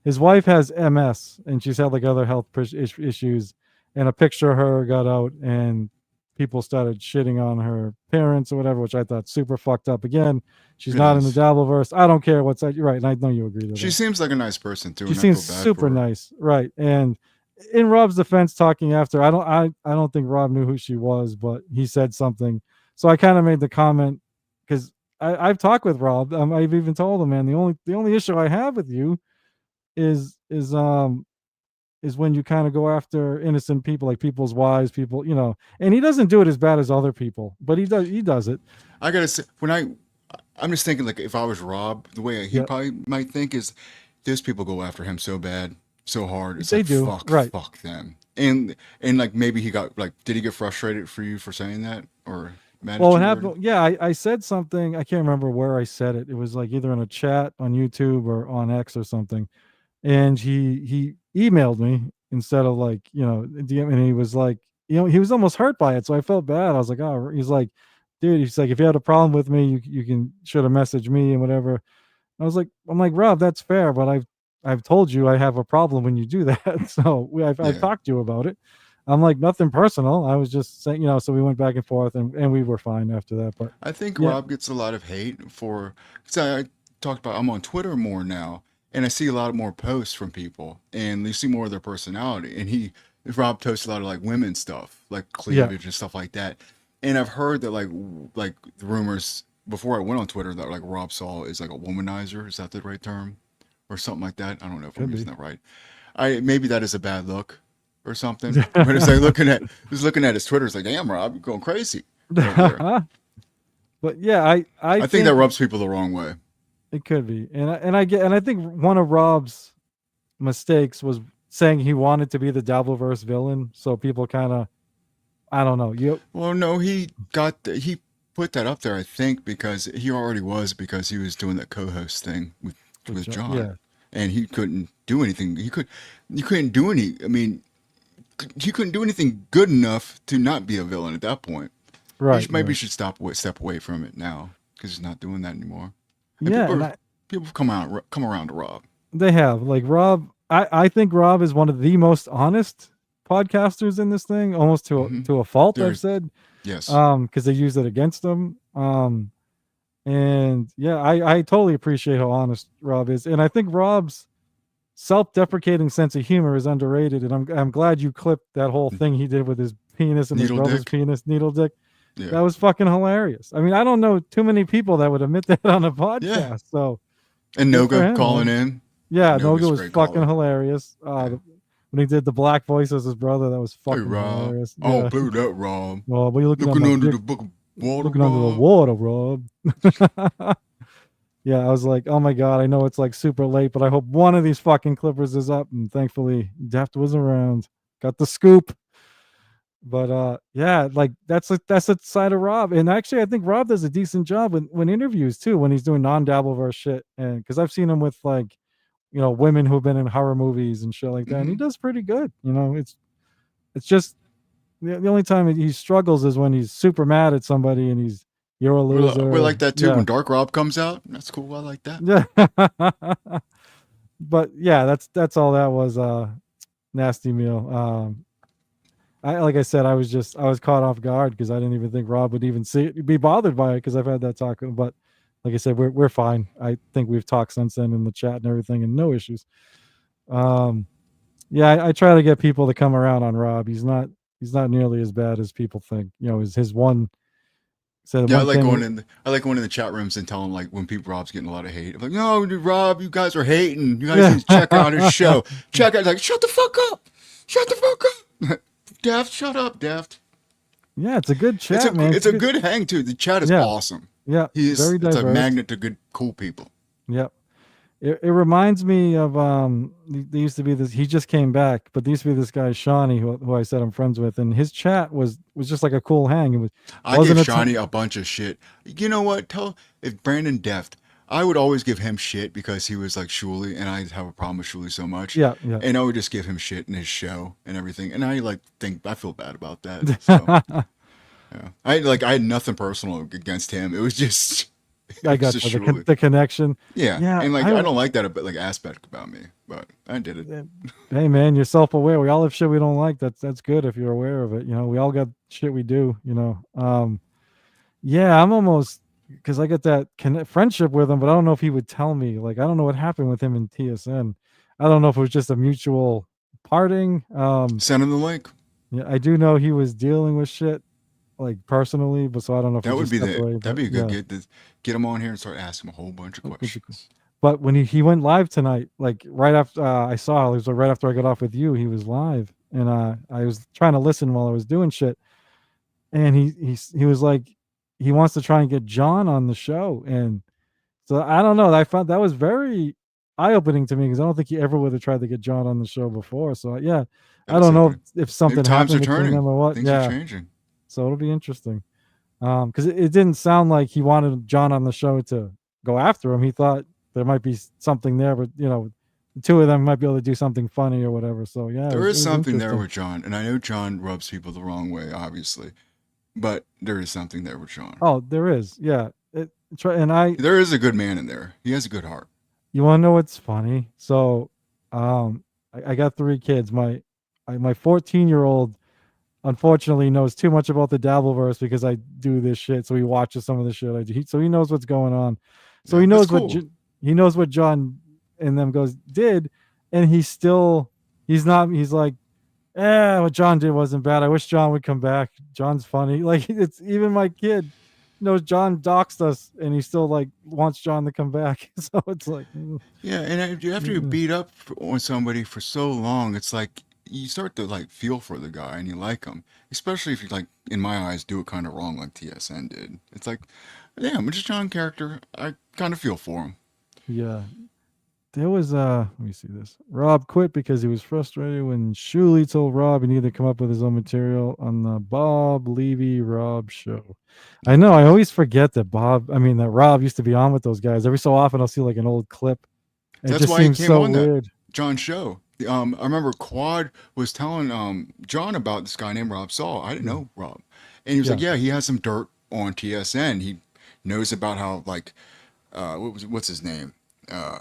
His wife has MS, and she's had like other health issues, and a picture of her got out, and people started shitting on her parents or whatever, which I thought super fucked up. Again, she's It not in the is. Dabbleverse. I don't care what's that. You're right, and I know you agree with She that. seems like a nice person too, She and I feel seems bad super for her. nice, right? And in Rob's defense, talking after, I don't think Rob knew who she was, but he said something. So I kind of made the comment because I've talked with Rob. I've even told him, man, the only issue I have with you is when you kind of go after innocent people, like people's wives, people, and he doesn't do it as bad as other people, but he does it. I gotta say, I'm just thinking like if I was Rob, the way he Yeah, probably might think is, those people go after him so bad, so hard. It's they like do, fuck, right. fuck them. And like maybe he got like, did he get frustrated for you for saying that or mad Well, at what you? Or happened? Yeah, I said something. I can't remember where I said it. It was like either in a chat on YouTube or on X or something. And he emailed me instead of like DM, and he was like, he was almost hurt by it. So I felt bad. I was like, oh, he's like, dude, he's like, if you had a problem with me, you can should have messaged me and whatever. I'm like, Rob, that's fair, but I've told you I have a problem when you do that. So I've yeah, talked to you about it. I'm like, nothing personal. I was just saying, so we went back and forth, and we were fine after that. But I think yeah, Rob gets a lot of hate for. Cause I talked about I'm on Twitter more now, and I see a lot more posts from people, and you see more of their personality. And Rob posts a lot of like women stuff, like yeah, cleavage and stuff like that. And I've heard that like the rumors before I went on Twitter that like Rob Saul is like a womanizer. Is that the right term, or something like that? I don't know if I'm could be. using that right. I maybe that is a bad look or something. But it's like looking at his Twitter, it's like, damn, Rob, you're going crazy over there. But yeah, I I think that think rubs people the wrong way. it could be, and I think one of Rob's mistakes was saying he wanted to be the Dabbleverse villain, so people kind of, I don't know, Well, no, he put that up there, I think, because he already was because he was doing that co-host thing with John, yeah, and he couldn't do anything. You couldn't do any. I mean, he couldn't do anything good enough to not be a villain at that point. right, Maybe right, should step away from it now because he's not doing that anymore. And yeah, and people come around to Rob. they have like Rob. I think Rob is one of the most honest podcasters in this thing, almost Hmm. to a fault. I've There's said, yes, because they use it against him. And yeah, I totally appreciate how honest Rob is, and I think Rob's self-deprecating sense of humor is underrated. And I'm glad you clipped that whole thing he did with his penis and his needle brother's dick. penis, needle dick. Yeah, That was fucking hilarious. I mean, I don't know too many people that would admit that on a yeah. podcast. So And good for Noga him, calling man. in. Yeah, Noga Noga's a was great fucking caller. hilarious. Yeah. When he did the black voice as his brother, that was Hey fucking Rob. hilarious. Oh, Yeah. blew that Rob. Well, what are you looking at Looking my under dick? the book of water, Looking under the Rob. water, Rob. Yeah, I was like, oh my god, I know it's like super late, but I hope one of these fucking clippers is up. And thankfully, Deft was around, got the scoop. But yeah, like that's the side of Rob. And actually, I think Rob does a decent job when interviews too, when he's doing non-Dabbleverse shit. And because I've seen him with like women who've been in horror movies and shit like that, and he Hmm. does pretty good. It's just the only time he struggles is when he's super mad at somebody and you're a We're loser. like that too Yeah. when Dark Rob comes out. That's cool. I like that. Yeah. But yeah, that's all that was. Nasty meal. I like I said, I was caught off guard because I didn't even think Rob would even be bothered by it because I've had that talk. But like I said, we're fine. I think we've talked since then in the chat and everything, and no issues. Yeah, I try to get people to come around on Rob. He's not nearly as bad as people think. You know, his one said Yeah, one thing. I like going in the chat rooms and telling like when people Rob's getting a lot of hate. I'm like, no, dude, Rob, you guys are hating. You guys Yeah, need to check out his show. Check out like, shut the fuck up. Shut the fuck up. Deft, shut up, Deft. yeah, it's a good chat, man. It's a good hang too. The chat is Yeah, awesome. yeah, very It's a diverse. magnet to good cool people. Yep. It reminds me of there used to be this, he just came back, but there used to be this guy Shawnee who I said I'm friends with, and his chat was just like a cool hang. It I wasn't gave a Shawnee a bunch of shit. You know what? If Brandon Deft, I would always give him shit because he was like Shuley, and I have a problem with Shuley so much. yeah, yeah. And I would just give him shit in his show and everything. And I feel bad about that. So yeah, I had nothing personal against him. It was just I it was got just you, Shuley. the connection. Yeah, Yeah, and like I don't like that like aspect about me, but I did it. hey man, you're self-aware. We all have shit we don't like. That's good if you're aware of it. You know, we all got shit we do. You know, yeah, I'm almost because I get that friendship with him, but I don't know if he would tell me. Like, I don't know what happened with him in TSN. I don't know if it was just a mutual parting. Send him the link. Yeah, I do know he was dealing with shit like personally, but so I don't know if That he would just be stepped away. that'd But be a good yeah, get him on here and start asking him a whole bunch of questions. but when he went live tonight, like right after I saw, it was like right after I got off with you, he was live, and I was trying to listen while I was doing shit, and he was like, he wants to try and get John on the show, and so I don't know. I found that was very eye opening to me because I don't think he ever would have tried to get John on the show before. So yeah, I That's don't know happening. if Maybe something times are happened between turning. them or what. Things are Yeah, changing. so it'll be interesting. Because it didn't sound like he wanted John on the show to go after him. He thought there might be something there, but you know, the two of them might be able to do something funny or whatever. So yeah, There it is was something there interesting. with John, and I know John rubs people the wrong way, obviously, but there is something there with John. Oh, there is. Yeah. And There is a good man in there. He has a good heart. you want to know what's funny? So, I got 3 kids. My 14-year-old unfortunately knows too much about the Dabbleverse because I do this shit. So he watches some of the shit I do. So he knows what's going on. So Yeah, he that's knows cool. he knows what John and them did, and he's not. He's like, what John did wasn't bad. I wish John would come back. John's funny. Like, it's even my kid knows John doxed us, and he still like wants John to come back. So it's like, Yeah, and after you beat up on somebody for so long, it's like you start to like feel for the guy and you like him, especially if you like, in my eyes, do it kind of wrong like TSN did. It's like, damn, it's just John character. I kind of feel for him. yeah. There was let me see this. Rob quit because he was frustrated when Shuley told Rob he needed to come up with his own material on the Bob Levy Rob show. I know, I always forget that that Rob used to be on with those guys. Every so often I'll see like an old clip. It That's just why he seems came so on weird. that John show. I remember Quad was telling John about this guy named Rob Saul. I didn't know Rob, and he was like, "Yeah, he has some dirt on TSN. He knows about how like what's his name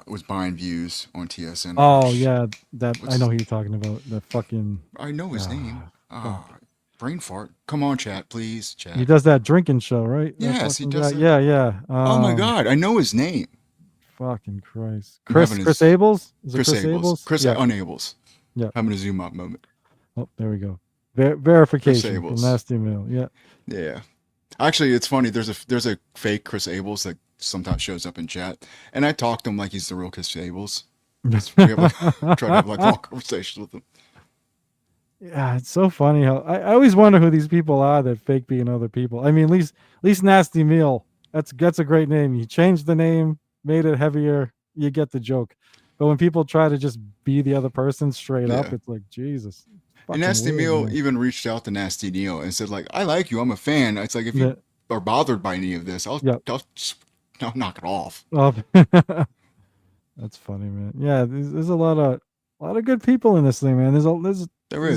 was buying views on TSN." Oh yeah, I What's know his, who you're talking about. That fucking I know his name. fuck. Brain fart. Come on, chat, please, chat. He does that drinking show, right? That Yes, he fucking does guy. that. Yeah. Oh my God, I know his name. Fucking Christ. I'm having Chris Abels? Is it Chris Chris Abels? Chris Yeah. Unables. Yeah. Having a zoom up moment. Oh, there we go. Verification from Abels. Nasty Mail. Yeah. Yeah. Actually, it's funny. There's a fake Chris Abels that sometimes shows up in chat, and I talk to him like he's the real Chris Abels. We have like, try to have like long conversations with him. Yeah, it's so funny how I always wonder who these people are that fake being other people. I mean, at least Nasty Meal. That's a great name. You changed the name, made it heavier. You get the joke. But when people try to just be the other person straight up, Yeah. it's like Jesus. And Nasty Meal man. even reached out to Nasty Neil and said like, "I like you. I'm a fan. It's like if you are bothered by any of this, I'll knock it off." Oh, that's funny, man. Yeah, there's a lot of good people in this thing, man. There's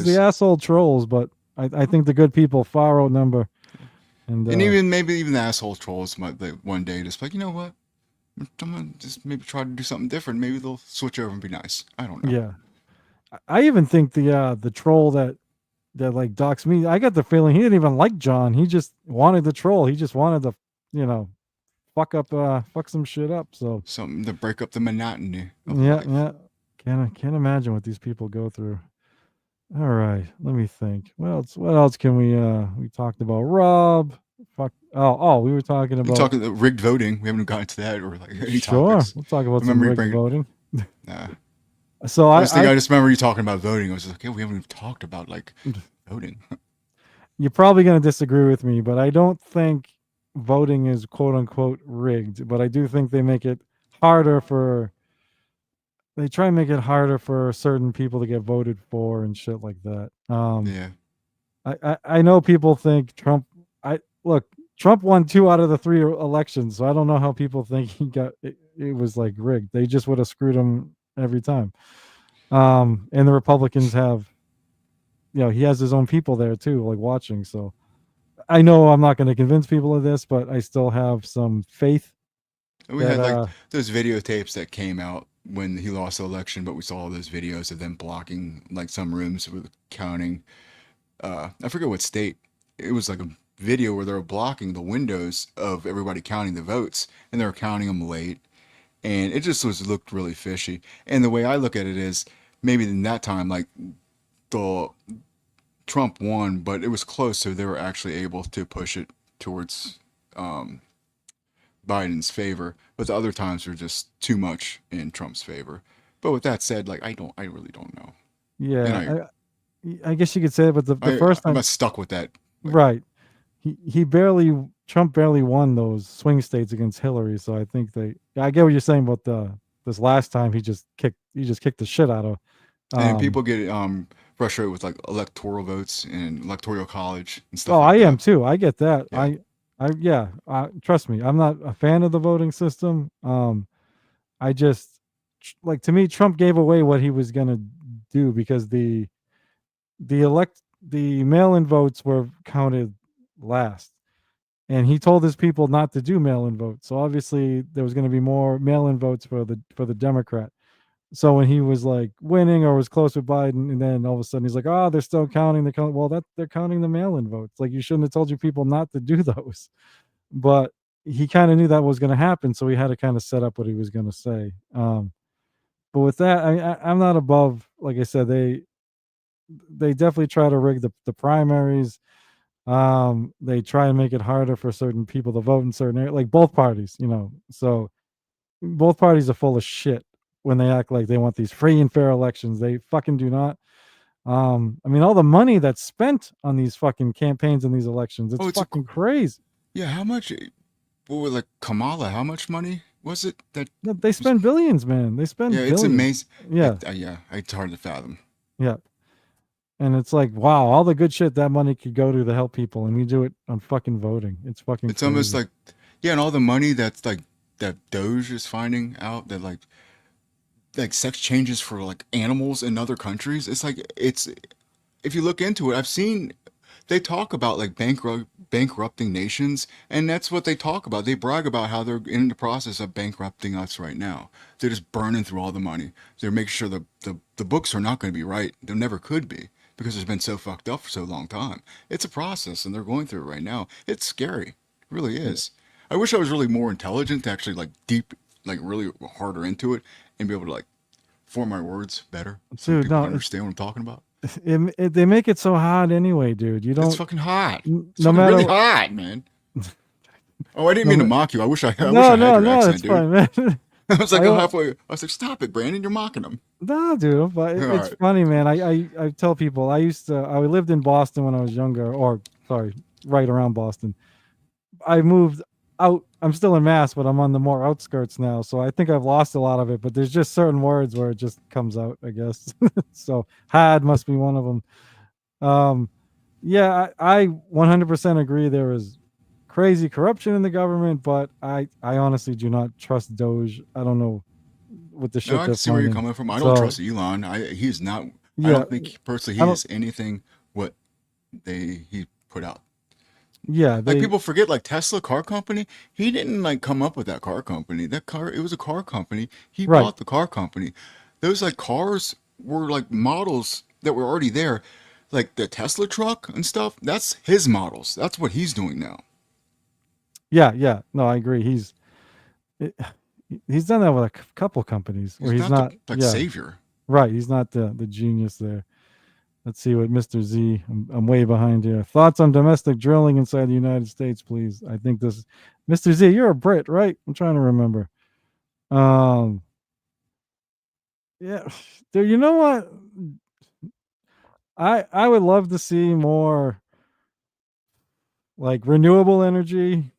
the asshole trolls, but I think the good people far outnumber. And even maybe the asshole trolls might one day just like, you know what? I'm gonna just maybe try to do something different. Maybe they'll switch over and be nice. I don't know. Yeah, I even think the troll that like doxed me, I got the feeling he didn't even like John. He just wanted the troll. He just wanted to, fuck some shit up. So Something to break up the monotony of yeah, life. yeah. Can't imagine what these people go through. All right, let me think. What else can we talked about Rob. Fuck. Oh, we were talking We about talking the rigged voting. We haven't gotten to that or like any sure. topics. We'll talk I about some remember you rigged bringing. voting. Nah. So I just remember you talking about voting. I was like, yeah, we haven't even talked about like voting. you're probably going to disagree with me, but I don't think voting is quote unquote rigged, but I do think harder for they try and make it harder for certain people to get voted for and shit like that. Yeah. I know people think Trump. I look, Trump won 2 out of the 3 elections, so I don't know how people think it was like rigged. They just would have screwed him every time. And the Republicans have, he has his own people there too, like watching. So I know I'm not going to convince people of this, but I still have some faith And we that had like those videotapes that came out when he lost the election, but we saw all those videos of them blocking like some rooms with counting. I forget what state. It was like a video where they were blocking the windows of everybody counting the votes, and they were counting them late, and it just was looked really fishy. And the way I look at it is maybe in that time, like the Trump won, but it was close, so they were actually able to push it towards Biden's favor. But the other times were just too much in Trump's favor. But with that said, like I really don't know, and yeah, I guess you could say it, but the first I'm time, not stuck with that. Like, right? He barely Trump barely won those swing states against Hillary, so I think I get what you're saying about this last time he just kicked the shit out of. and Um, people get frustrated with like electoral votes and electoral college and stuff oh, like I am that. too. I get that. Yeah. Yeah. Trust me, I'm not a fan of the voting system. I just like to me, Trump gave away what he was gonna do because the mail-in votes were counted last, and he told his people not to do mail-in votes. So obviously there was going to be more mail-in votes for the Democrat. So when he was like winning or was close with Biden, and then all of a sudden he's like, "Oh, they're still counting. Well, they're counting the mail-in votes. Like you shouldn't have told your people not to do those." But he kind of knew that was going to happen, so he had to kind of set up what he was going to say. But with that, I'm not above. Like I said, they definitely try to rig the primaries. They try and make it harder for certain people to vote in certain areas, like both parties. So both parties are full of shit when they act like they want these free and fair elections. They fucking do not. I mean, all the money that's spent on these fucking campaigns and these elections, it's Oh, fucking crazy. yeah. How much? What was like Kamala? How much money was it that? No, they spend billions, man. They Yeah, spend it's billions. amazing. Yeah, Yeah, it's hard to fathom. yeah. And it's like, wow, all the good shit that money could go to help people, and we do it on fucking voting. It's fucking It's almost crazy. like, yeah, and all the money that's like that Doge is finding out that like sex changes for like animals in other countries. It's like it's if you look into it, I've seen they talk about like bankrupting nations, and that's what they talk about. They brag about how they're in the process of bankrupting us right now. They're just burning through all the money. They're making sure the books are not going to be right. They never could be because it's been so fucked up for so long time. It's a process, and they're going through it right now. It's scary. It really Yeah. is. I wish I was really more intelligent to actually like deep, like really harder into it and be able to like form my words better so Dude, people no, can understand what I'm talking about. they make it so hard anyway, dude. You It's don't, fucking hot. It's no fucking really matter, hot, man. Oh, I didn't no, mean to mock you. I wish no, I had no, your no, accent, it's dude. fine, man. I was like I don't, halfway. I was like, stop it, Brandon. You're mocking him. no, dude, but All it's right. funny, man. I tell people I lived in Boston when I was younger, or sorry, right around Boston. I moved out. I'm still in Mass, but I'm on the more outskirts now. So I think I've lost a lot of it. But there's just certain words where it just comes out, I guess. So had must be one of them. Um, yeah, I 100% agree. There is crazy corruption in the government, but I honestly do not trust Doge. I don't know what the No, shit I can they're see where you're finding. coming from. I don't So trust Elon. He's not. I yeah, don't think personally I he don't. is anything what he put out. Yeah, Like they people forget, like Tesla car company. He didn't like come up with that car company. That car, it was a car company. He right. bought the car company. Those like cars were like models that were already there, like the Tesla truck and stuff. That's his models. That's what he's doing now. Yeah, yeah. No, I agree. it, he's done that with a couple companies where He's he's not the not. like Yeah, savior. right. He's not the genius there. Let's see what Mr. Z. I'm way behind here. Thoughts on domestic drilling inside the United States, please. I think this, Mr. Z. You're a Brit, right? I'm trying to remember. Um, yeah, dude. You know what? I would love to see more like renewable energy,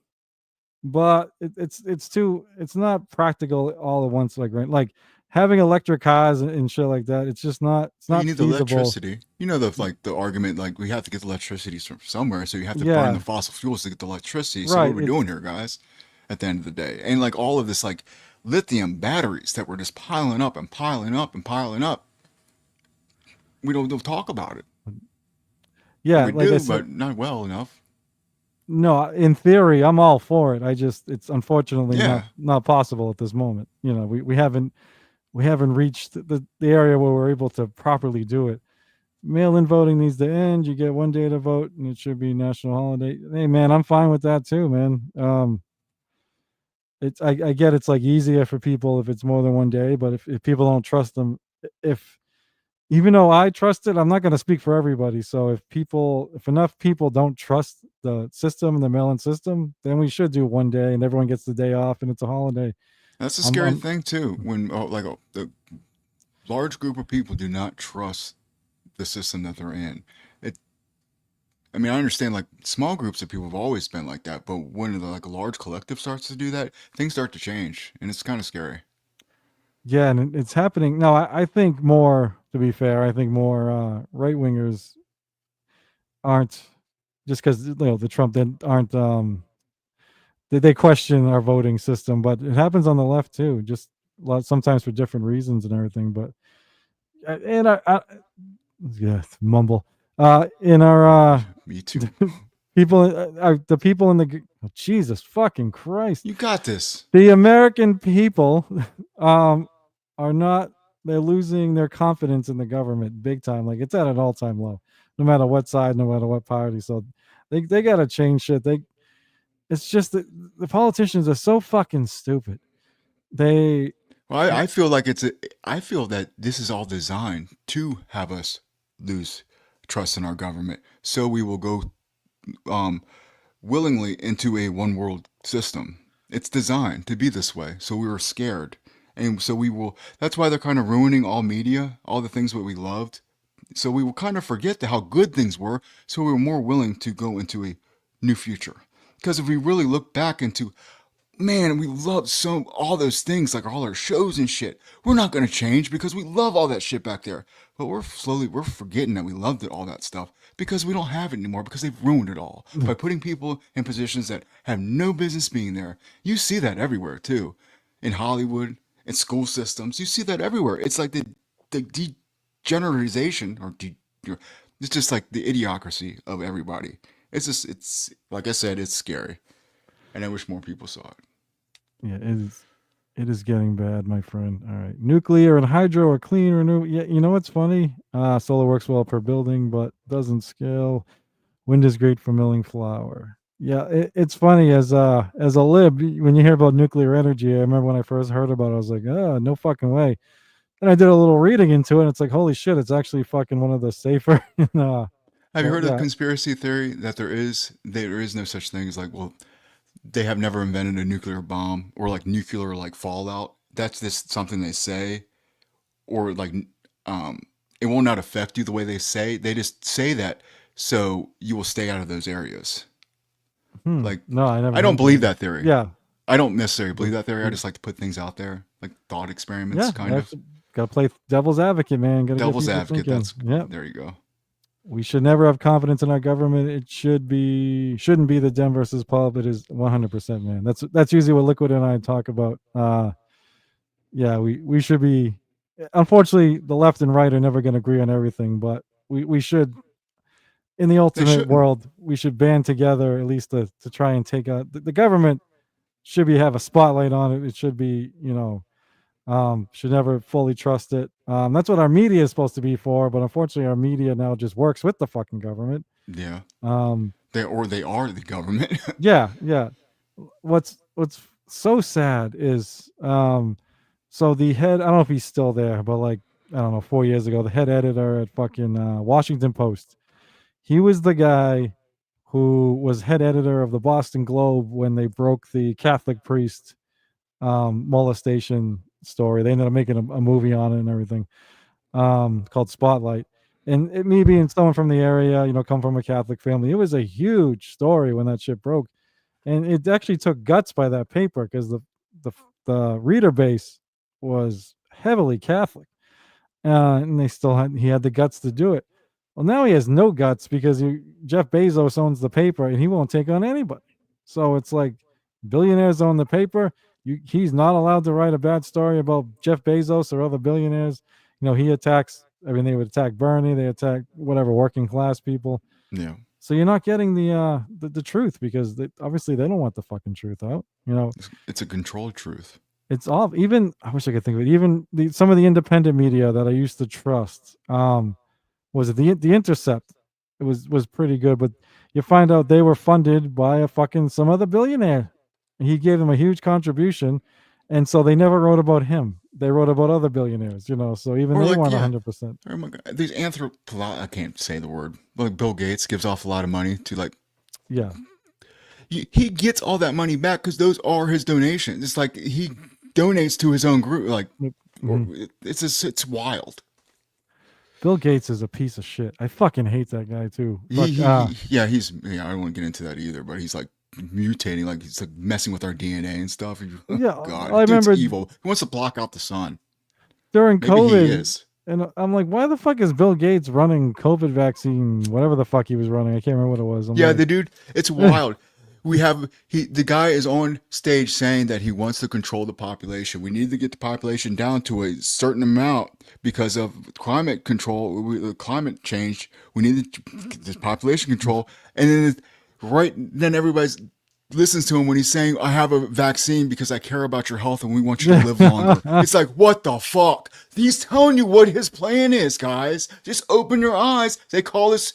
but it's not practical all at once. Like having electric cars and shit like that. It's Well, you not need the feasible. electricity. You know the argument like we have to get the electricity from somewhere, so you have to burn the Yeah, fossil fuels to get the electricity. So what right. are we It's doing here, guys? At the end of the day, and like all of this like lithium batteries that we're just piling up and piling up and piling up. We don't talk about it. Or yeah, we like I do, said, but not well enough. no, in theory, I'm all for it. It's unfortunately Yeah, not possible at this moment. We haven't reached the area where we're able to properly do it. Mail-in voting needs to end. You get one day to vote, and it should be national holiday. Hey, man, I'm fine with that too, man. I get it's like easier for people if it's more than one day, but if people don't trust them, if even though I trust it, I'm not going to speak for everybody. So if enough people don't trust the system and the mail-in system, then we should do one day, and everyone gets the day off, and it's a holiday. that's a I'm, scary I'm thing too. When the large group of people do not trust the system that they're in. It I mean, I understand like small groups of people have always been like that, but when like a large collective starts to do that, things start to change, and it's kind of scary. Yeah, and it's happening. No, I think more. To be fair, I think more right wingers aren't just because the Trump didn't aren't they question our voting system, but it happens on the left too. Just sometimes for different reasons and everything. But and I yeah, mumble. In our Me too. people, the people in oh, Jesus fucking Christ, You got this. the American people, um, are not. They're losing their confidence in the government big time. Like it's at an all time low, no matter what side, no matter what party. So they got to change shit. It's just that the politicians are so fucking stupid. They Well, I feel like I feel that this is all designed to have us lose trust in our government, so we will go um, willingly into a one world system. It's designed to be this way, so we were scared. And so we will, that's why they're kind of ruining all media, all the things that we loved. So we will kind of forget how good things were, so we were more willing to go into a new future. Because if we really look back into, man, we love so all those things, like all our shows and shit. We're not gonna change because we love all that shit back there. But we're forgetting that we loved it, all that stuff, because we don't have it anymore because they've ruined it all by putting people in positions that have no business being there. You see that everywhere too, in Hollywood, in school systems. You see that everywhere. It's like the degeneration it's just like the idiocracy of everybody. It's like I said, it's scary, and I wish more people saw it. yeah, it is getting bad, my friend. All right, nuclear and hydro are clean or new. Yeah, you know what's funny? Solar works well per building, but doesn't scale. Wind is great for milling flour. Yeah, it's funny as a lib when you hear about nuclear energy. I remember when I first heard about it, I was like, oh, no fucking way. And I did a little reading into it, and it's like, holy shit, it's actually fucking one of the safer. Have you So heard of the yeah, conspiracy theory that there is no such thing as like, well, they have never invented a nuclear bomb or like nuclear like fallout. That's just something they say, or like um it will not affect you the way they say. They just say that so you will stay out of those areas. Like no, I never I don't heard believe that. that theory. Yeah, I don't necessarily believe the, that theory. I the, just like to put things out there, like thought experiments, yeah, kind of. got to play devil's advocate, man. Got to get Devil's people advocate. thinking. That's Yeah, there you go. we should never have confidence in our government. It shouldn't be the Dem versus pub. It is 100%, man. That's usually what Liquid and I talk about. Yeah, we should be. Unfortunately, the left and right are never going to agree on everything, but we should, in the They ultimate shouldn't. world, we should band together at least to try and take out the government. Should be have a spotlight on it. It should be, should never fully trust it. That's what our media is supposed to be for, but unfortunately, our media now just works with the fucking government. Yeah. Um, They are the government. yeah, yeah. What's so sad is so the head, I don't know if he's still there, but like I don't know, 4 years ago, the head editor at fucking Washington Post, he was the guy who was head editor of the Boston Globe when they broke the Catholic priest molestation story. They ended up making a movie on it and everything, called Spotlight. And me being someone from the area, come from a Catholic family, it was a huge story when that shit broke. And it actually took guts by that paper because the the reader base was heavily Catholic, and he had the guts to do it. Well, now he has no guts because Jeff Bezos owns the paper and he won't take on anybody. So it's like billionaires own the paper. He's not allowed to write a bad story about Jeff Bezos or other billionaires. He attacks. I mean, they would attack Bernie. They attack whatever working class people. Yeah. So you're not getting the truth because obviously they don't want the fucking truth out. It's a controlled truth. It's all, even I wish I could think of it. Even some of the independent media that I used to trust, was it the Intercept? It was pretty good, but you find out they were funded by some other billionaire. He gave them a huge contribution, and so they never wrote about him. They wrote about other billionaires. So even Or they like, weren't yeah. 100%. Oh my God. These I can't say the word. Like Bill Gates gives off a lot of money to like. Yeah, He gets all that money back because those are his donations. It's like he donates to his own group. Like, it's wild. Bill Gates is a piece of shit. I fucking hate that guy too. Yeah, I don't want to get into that either, but he's like mutating, like he's like messing with our DNA and stuff. Yeah, God, I dude's remember evil. He wants to block out the sun. during Maybe COVID. he is. And I'm like, why the fuck is Bill Gates running COVID vaccine, whatever the fuck he was running? I can't remember what it was. Yeah, like, the dude, it's wild. The guy is on stage saying that he wants to control the population. We need to get the population down to a certain amount because of climate control, climate change. We need this population control. And then everybody listens to him when he's saying, I have a vaccine because I care about your health and we want you to live longer. It's like, what the fuck? He's telling you what his plan is, guys. Just open your eyes. They call us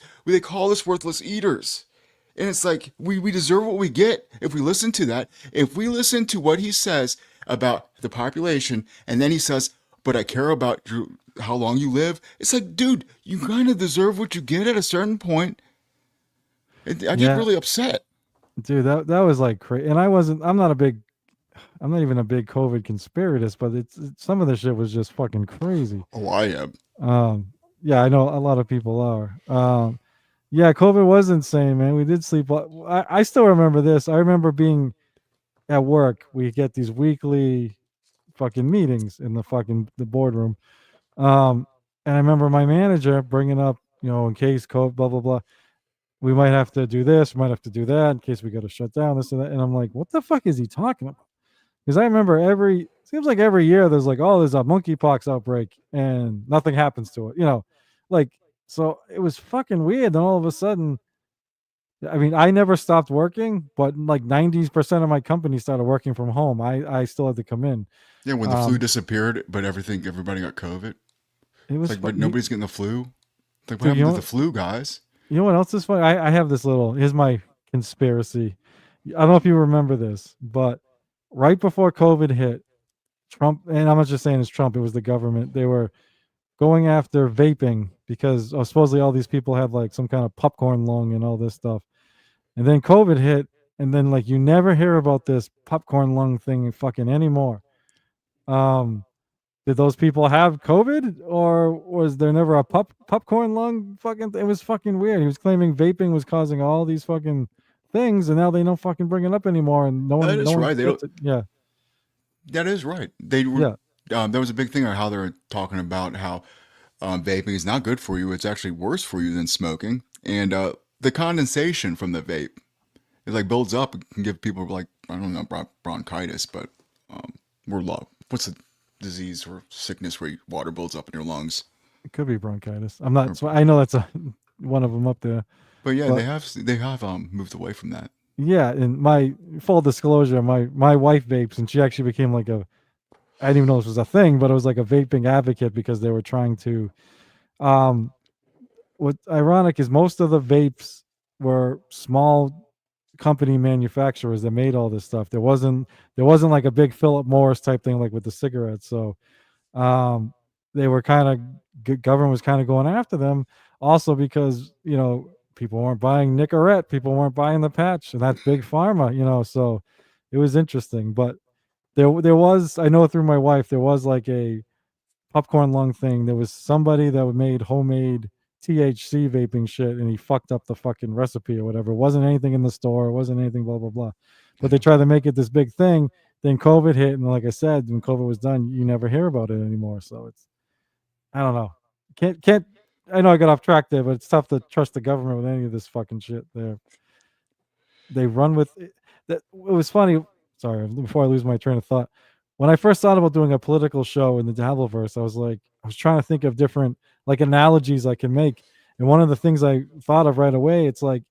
worthless eaters. And it's like, we deserve what we get if we listen to that. If we listen to what he says about the population, and then he says, but I care about how long you live. It's like, dude, you kind of deserve what you get at a certain point. I get really upset. Dude, that was like crazy. And I'm not even a big COVID conspiratist, but it's some of the shit was just fucking crazy. Oh, I am. Yeah, I know a lot of people are. Yeah, COVID was insane, man. We did sleep. I still remember this. I remember being at work. We get these weekly fucking meetings in the boardroom. And I remember my manager bringing up, in case COVID, blah blah blah, we might have to do this, we might have to do that in case we got to shut down this and that. And I'm like, what the fuck is he talking about? Because I remember seems like every year there's like, oh, there's a monkeypox outbreak and nothing happens to it, like. So it was fucking weird. Then all of a sudden, I mean, I never stopped working, but like 90% of my company started working from home. I still had to come in. Yeah, when the flu disappeared, but everybody got COVID. It was like, but nobody's getting the flu. Like, what Dude, happened to the flu, guys? You know what else is funny? I have this here's my conspiracy. I don't know if you remember this, but right before COVID hit, Trump, and I'm not just saying it's Trump, it was the government. They were going after vaping because supposedly all these people had like some kind of popcorn lung and all this stuff. And then COVID hit, and then like you never hear about this popcorn lung thing fucking anymore. Did those people have COVID, or was there never a popcorn lung fucking? It was fucking weird. He was claiming vaping was causing all these fucking things, and now they don't fucking bring it up anymore. And no one, That is right. They don't. Yeah, that is right. They were. Yeah. There was a big thing on how they were talking about how vaping is not good for you. It's actually worse for you than smoking, and the condensation from the vape, it like builds up. It can give people like, I don't know, bronchitis, but what's the disease or sickness where water builds up in your lungs? It could be bronchitis. I'm not. So I know that's one of them up there. But yeah, they have moved away from that. Yeah, and my full disclosure, my wife vapes, and she actually became like I didn't even know this was a thing, but it was like a vaping advocate because they were trying to. What's ironic is most of the vapes were small company manufacturers that made all this stuff. There wasn't like a big Philip Morris type thing like with the cigarettes. So um, they were kind of government was kind of going after them, also because people weren't buying Nicorette, people weren't buying the patch, and that's big pharma. So it was interesting. But there was, I know through my wife, there was like a popcorn lung thing. There was somebody that made homemade THC vaping shit, and he fucked up the fucking recipe or whatever. It wasn't anything in the store. It wasn't anything. Blah blah blah. But they tried to make it this big thing. Then COVID hit, and like I said, when COVID was done, you never hear about it anymore. So it's, I don't know. Can't. I know I got off track there, but it's tough to trust the government with any of this fucking shit. They run with it. That it was funny. Sorry, before I lose my train of thought. When I first thought about doing a political show in the Dabbleverse, I was trying to think of different like analogies I can make. And one of the things I thought of right away, it's like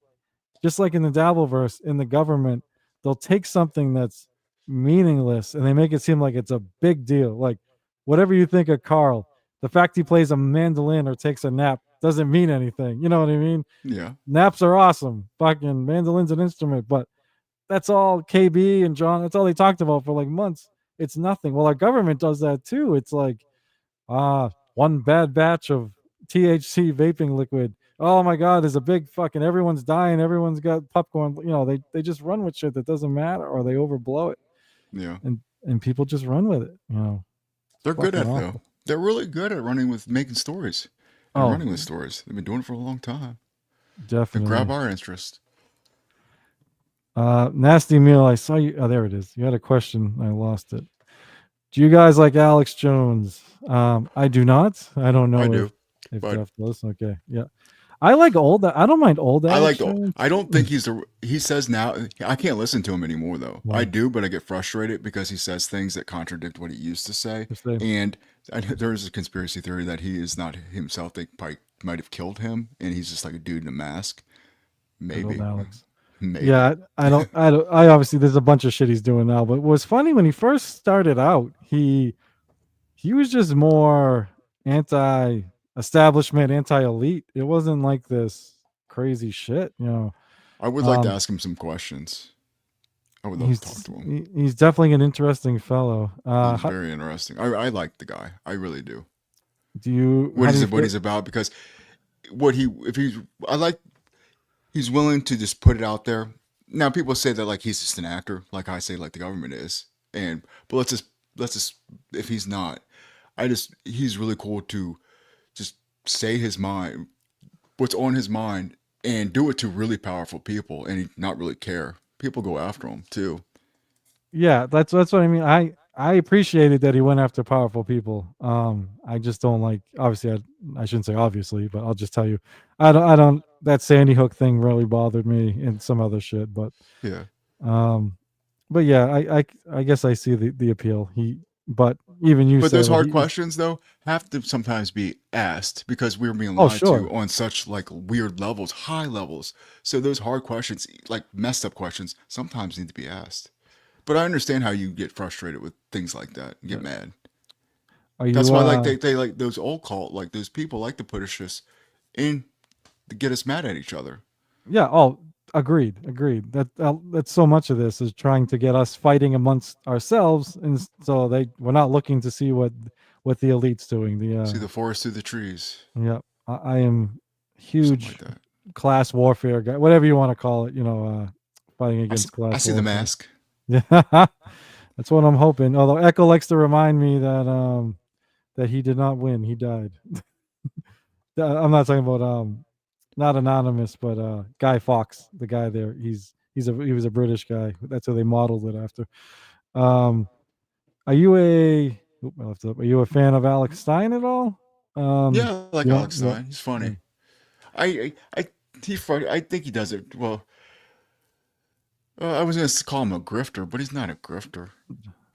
just like in the Dabbleverse, in the government, they'll take something that's meaningless and they make it seem like it's a big deal. Like whatever you think of Carl, the fact he plays a mandolin or takes a nap doesn't mean anything. You know what I mean? Yeah. Naps are awesome. Fucking mandolin's an instrument, but that's all KB and John. That's all they talked about for like months. It's nothing. Well, our government does that too. It's like, one bad batch of THC vaping liquid. Oh my God, there's a big fucking, everyone's dying. Everyone's got popcorn. They just run with shit that doesn't matter, or they overblow it, Yeah. and people just run with it. They're good at Fucking it, awful. though. They're really good at running with making stories and Oh, running with stories. They've been doing it for a long time. They definitely. grab our interest. Nasty Meal, I saw you. Oh, there it is. You had a question. I lost it. Do you guys like Alex Jones? I do not. I don't know I do, if but Deft does. Okay, yeah. I like old. I don't mind old I Alex like the. Jones. I don't think he's the. He says now. I can't listen to him anymore though. I Why? do, but I get frustrated because he says things that contradict what he used to say. Just say And there's a conspiracy theory that he is not himself. They probably might have killed him, and he's just like a dude in a mask. good old Maybe, Alex. maybe. Yeah, I obviously there's a bunch of shit he's doing now, but it was funny when he first started out. He was just more anti-establishment, anti-elite. It wasn't like this crazy shit. I would like to Um, ask him some questions. I would love to talk to him. he's definitely an interesting fellow. He's very interesting. I like the guy. I really do. How do you What feel? he's about, because what he if he's I like he's willing to just put it out there. Now people say that like he's just an actor, like I say like the government is. And but let's just if he's not, he's really cool to just say his mind, what's on his mind, and do it to really powerful people, and he not really care. People go after him too. Yeah, that's what I mean. I appreciated that he went after powerful people. I just don't like. Obviously, I shouldn't say obviously, but I'll just tell you, I don't. That Sandy Hook thing really bothered me and some other shit. Yeah. Um, but yeah, I guess I see the appeal. But even you But said, those well, hard questions though have to sometimes be asked because we're being oh lied to sure, on such like weird levels, high levels. So those hard questions, like messed up questions, sometimes need to be asked. But I understand how you get frustrated with things like that and get yeah. mad. Are That's you why like they like those old cult, like those people like to push us in to get us mad at each other. Yeah. Oh, agreed. That's so much of this is trying to get us fighting amongst ourselves, and so we're not looking to see what the elite's doing. See the forest through the trees. Yeah, I am Something huge like that. class warfare guy, whatever you want to call it. Fighting against I class see the warfare. mask. Yeah, that's what I'm hoping. Although Echo likes to remind me that he did not win; he died. I'm not talking about not anonymous, but Guy Fawkes, the guy there. He was a British guy. That's who they modeled it after. Um, are you a oop, I left it up. Are you a fan of Alex Stein at all? Yeah, I like You want, Alex you want, Stein. He's funny. mm, I think he does it well. I was gonna call him a grifter, but he's not a grifter.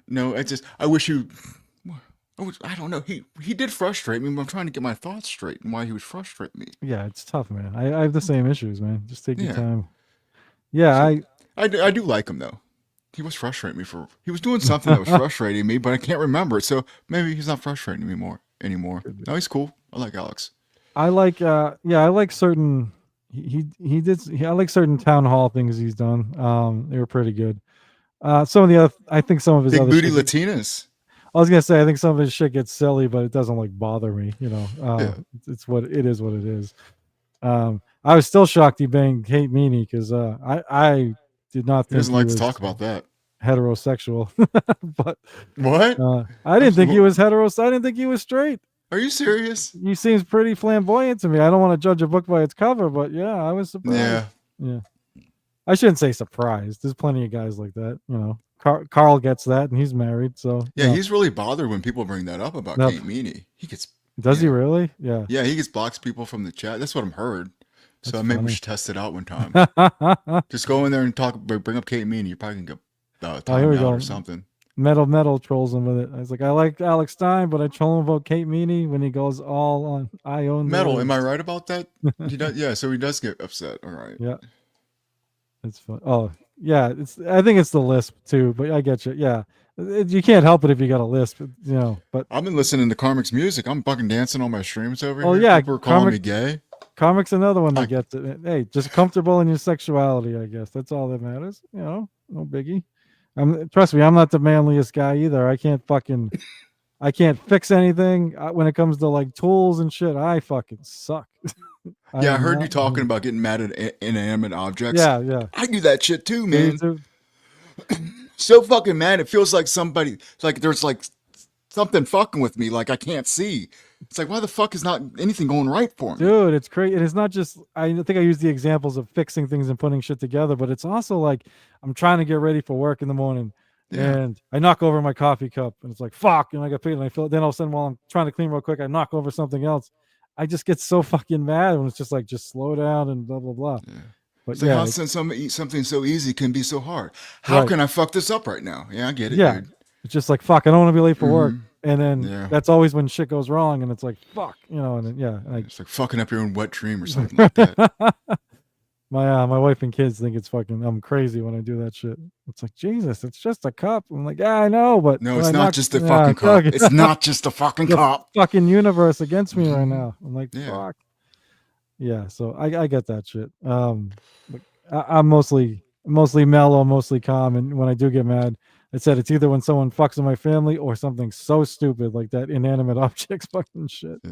No, I wish you. I don't know. He did frustrate me, but I'm trying to get my thoughts straight and why he would frustrate me. yeah, it's tough, man. I have the same issues, man. Just take your Yeah. time. Yeah, So I do like him though. He was frustrating me he was doing something that was frustrating me, but I can't remember it. So maybe he's not frustrating me more anymore. could be. No, he's cool. I like Alex. I like I like certain. he did. I like certain town hall things he's done. They were pretty good. Some of the other, I think some of his Big other booty shit. Latinas. I was gonna say I think some of his shit gets silly, but it doesn't like bother me. Yeah. It's what it is. What it is. I was still shocked he banged Kate Meany because I did not He think doesn't he like to was talk about that. heterosexual, but What? I didn't think he was hetero. I didn't think he was straight. Are you serious? He seems pretty flamboyant to me. I don't want to judge a book by its cover, but yeah, I was surprised. Yeah. Yeah. I shouldn't say surprised. There's plenty of guys like that. Carl gets that, and he's married. So Yeah, he's really bothered when people bring that up about No. Kate Meany. He gets does he really? Yeah. Yeah, he gets blocks people from the chat. That's what I'm heard. So That's maybe we funny. should test it out one time. Just go in there and bring up Kate Meany. You're probably gonna get Oh, here we timed out go. or something. Metal trolls him with it. I was like, I like Alex Stein, but I troll him about Kate Meany when he goes all on I own the Metal, am I words." right about that? He does. Yeah, so he does get upset. All right. Yeah. It's fun. Oh, yeah. I think it's the lisp too, but I get you. Yeah. You can't help it if you got a lisp, but I've been listening to Karmic's music. I'm fucking dancing on my streams over Oh, here. yeah, People are calling Karmic- me gay. Comic's another one that gets it. Hey, just comfortable in your sexuality, I guess. That's all that matters. No biggie. Trust me, I'm not the manliest guy either. I can't fix anything when it comes to like tools and shit. I fucking suck. Yeah, I am heard you not- talking about getting mad at inanimate objects. Yeah. I do that shit too, Me man. too. So fucking mad. It feels like there's like something fucking with me. Like I can't see. It's like, why the fuck is not anything going right for me? Dude, it's crazy. And it's not just, I think I use the examples of fixing things and putting shit together, but it's also like I'm trying to get ready for work in the morning and I knock over my coffee cup and it's like, fuck. And I got paid and I feel it. Then all of a sudden, while I'm trying to clean real quick, I knock over something else. I just get so fucking mad when it's just like, just slow down and blah, blah, blah. Yeah. But It's like yeah, how something so easy can be so hard. How Right. can I fuck this up right now? Yeah, I get it, Yeah. dude. it's just like, fuck, I don't want to be late for work. Mhm. And then Yeah. that's always when shit goes wrong. And it's like, fuck, and then, yeah. And It's like fucking up your own wet dream or something like that. my wife and kids think it's fucking, I'm crazy when I do that shit. It's like, Jesus, it's just a cup. I'm like, yeah, I know, but No, when it's I not knock- just a yeah, fucking cop. fuck it. It's not just a fucking The cop. fucking universe against me right now. I'm like, Yeah. fuck. Yeah, so I get that shit. But I'm mostly mellow, mostly calm, and when I do get mad, I said it's either when someone fucks with my family or something so stupid like that inanimate objects fucking shit. Yeah.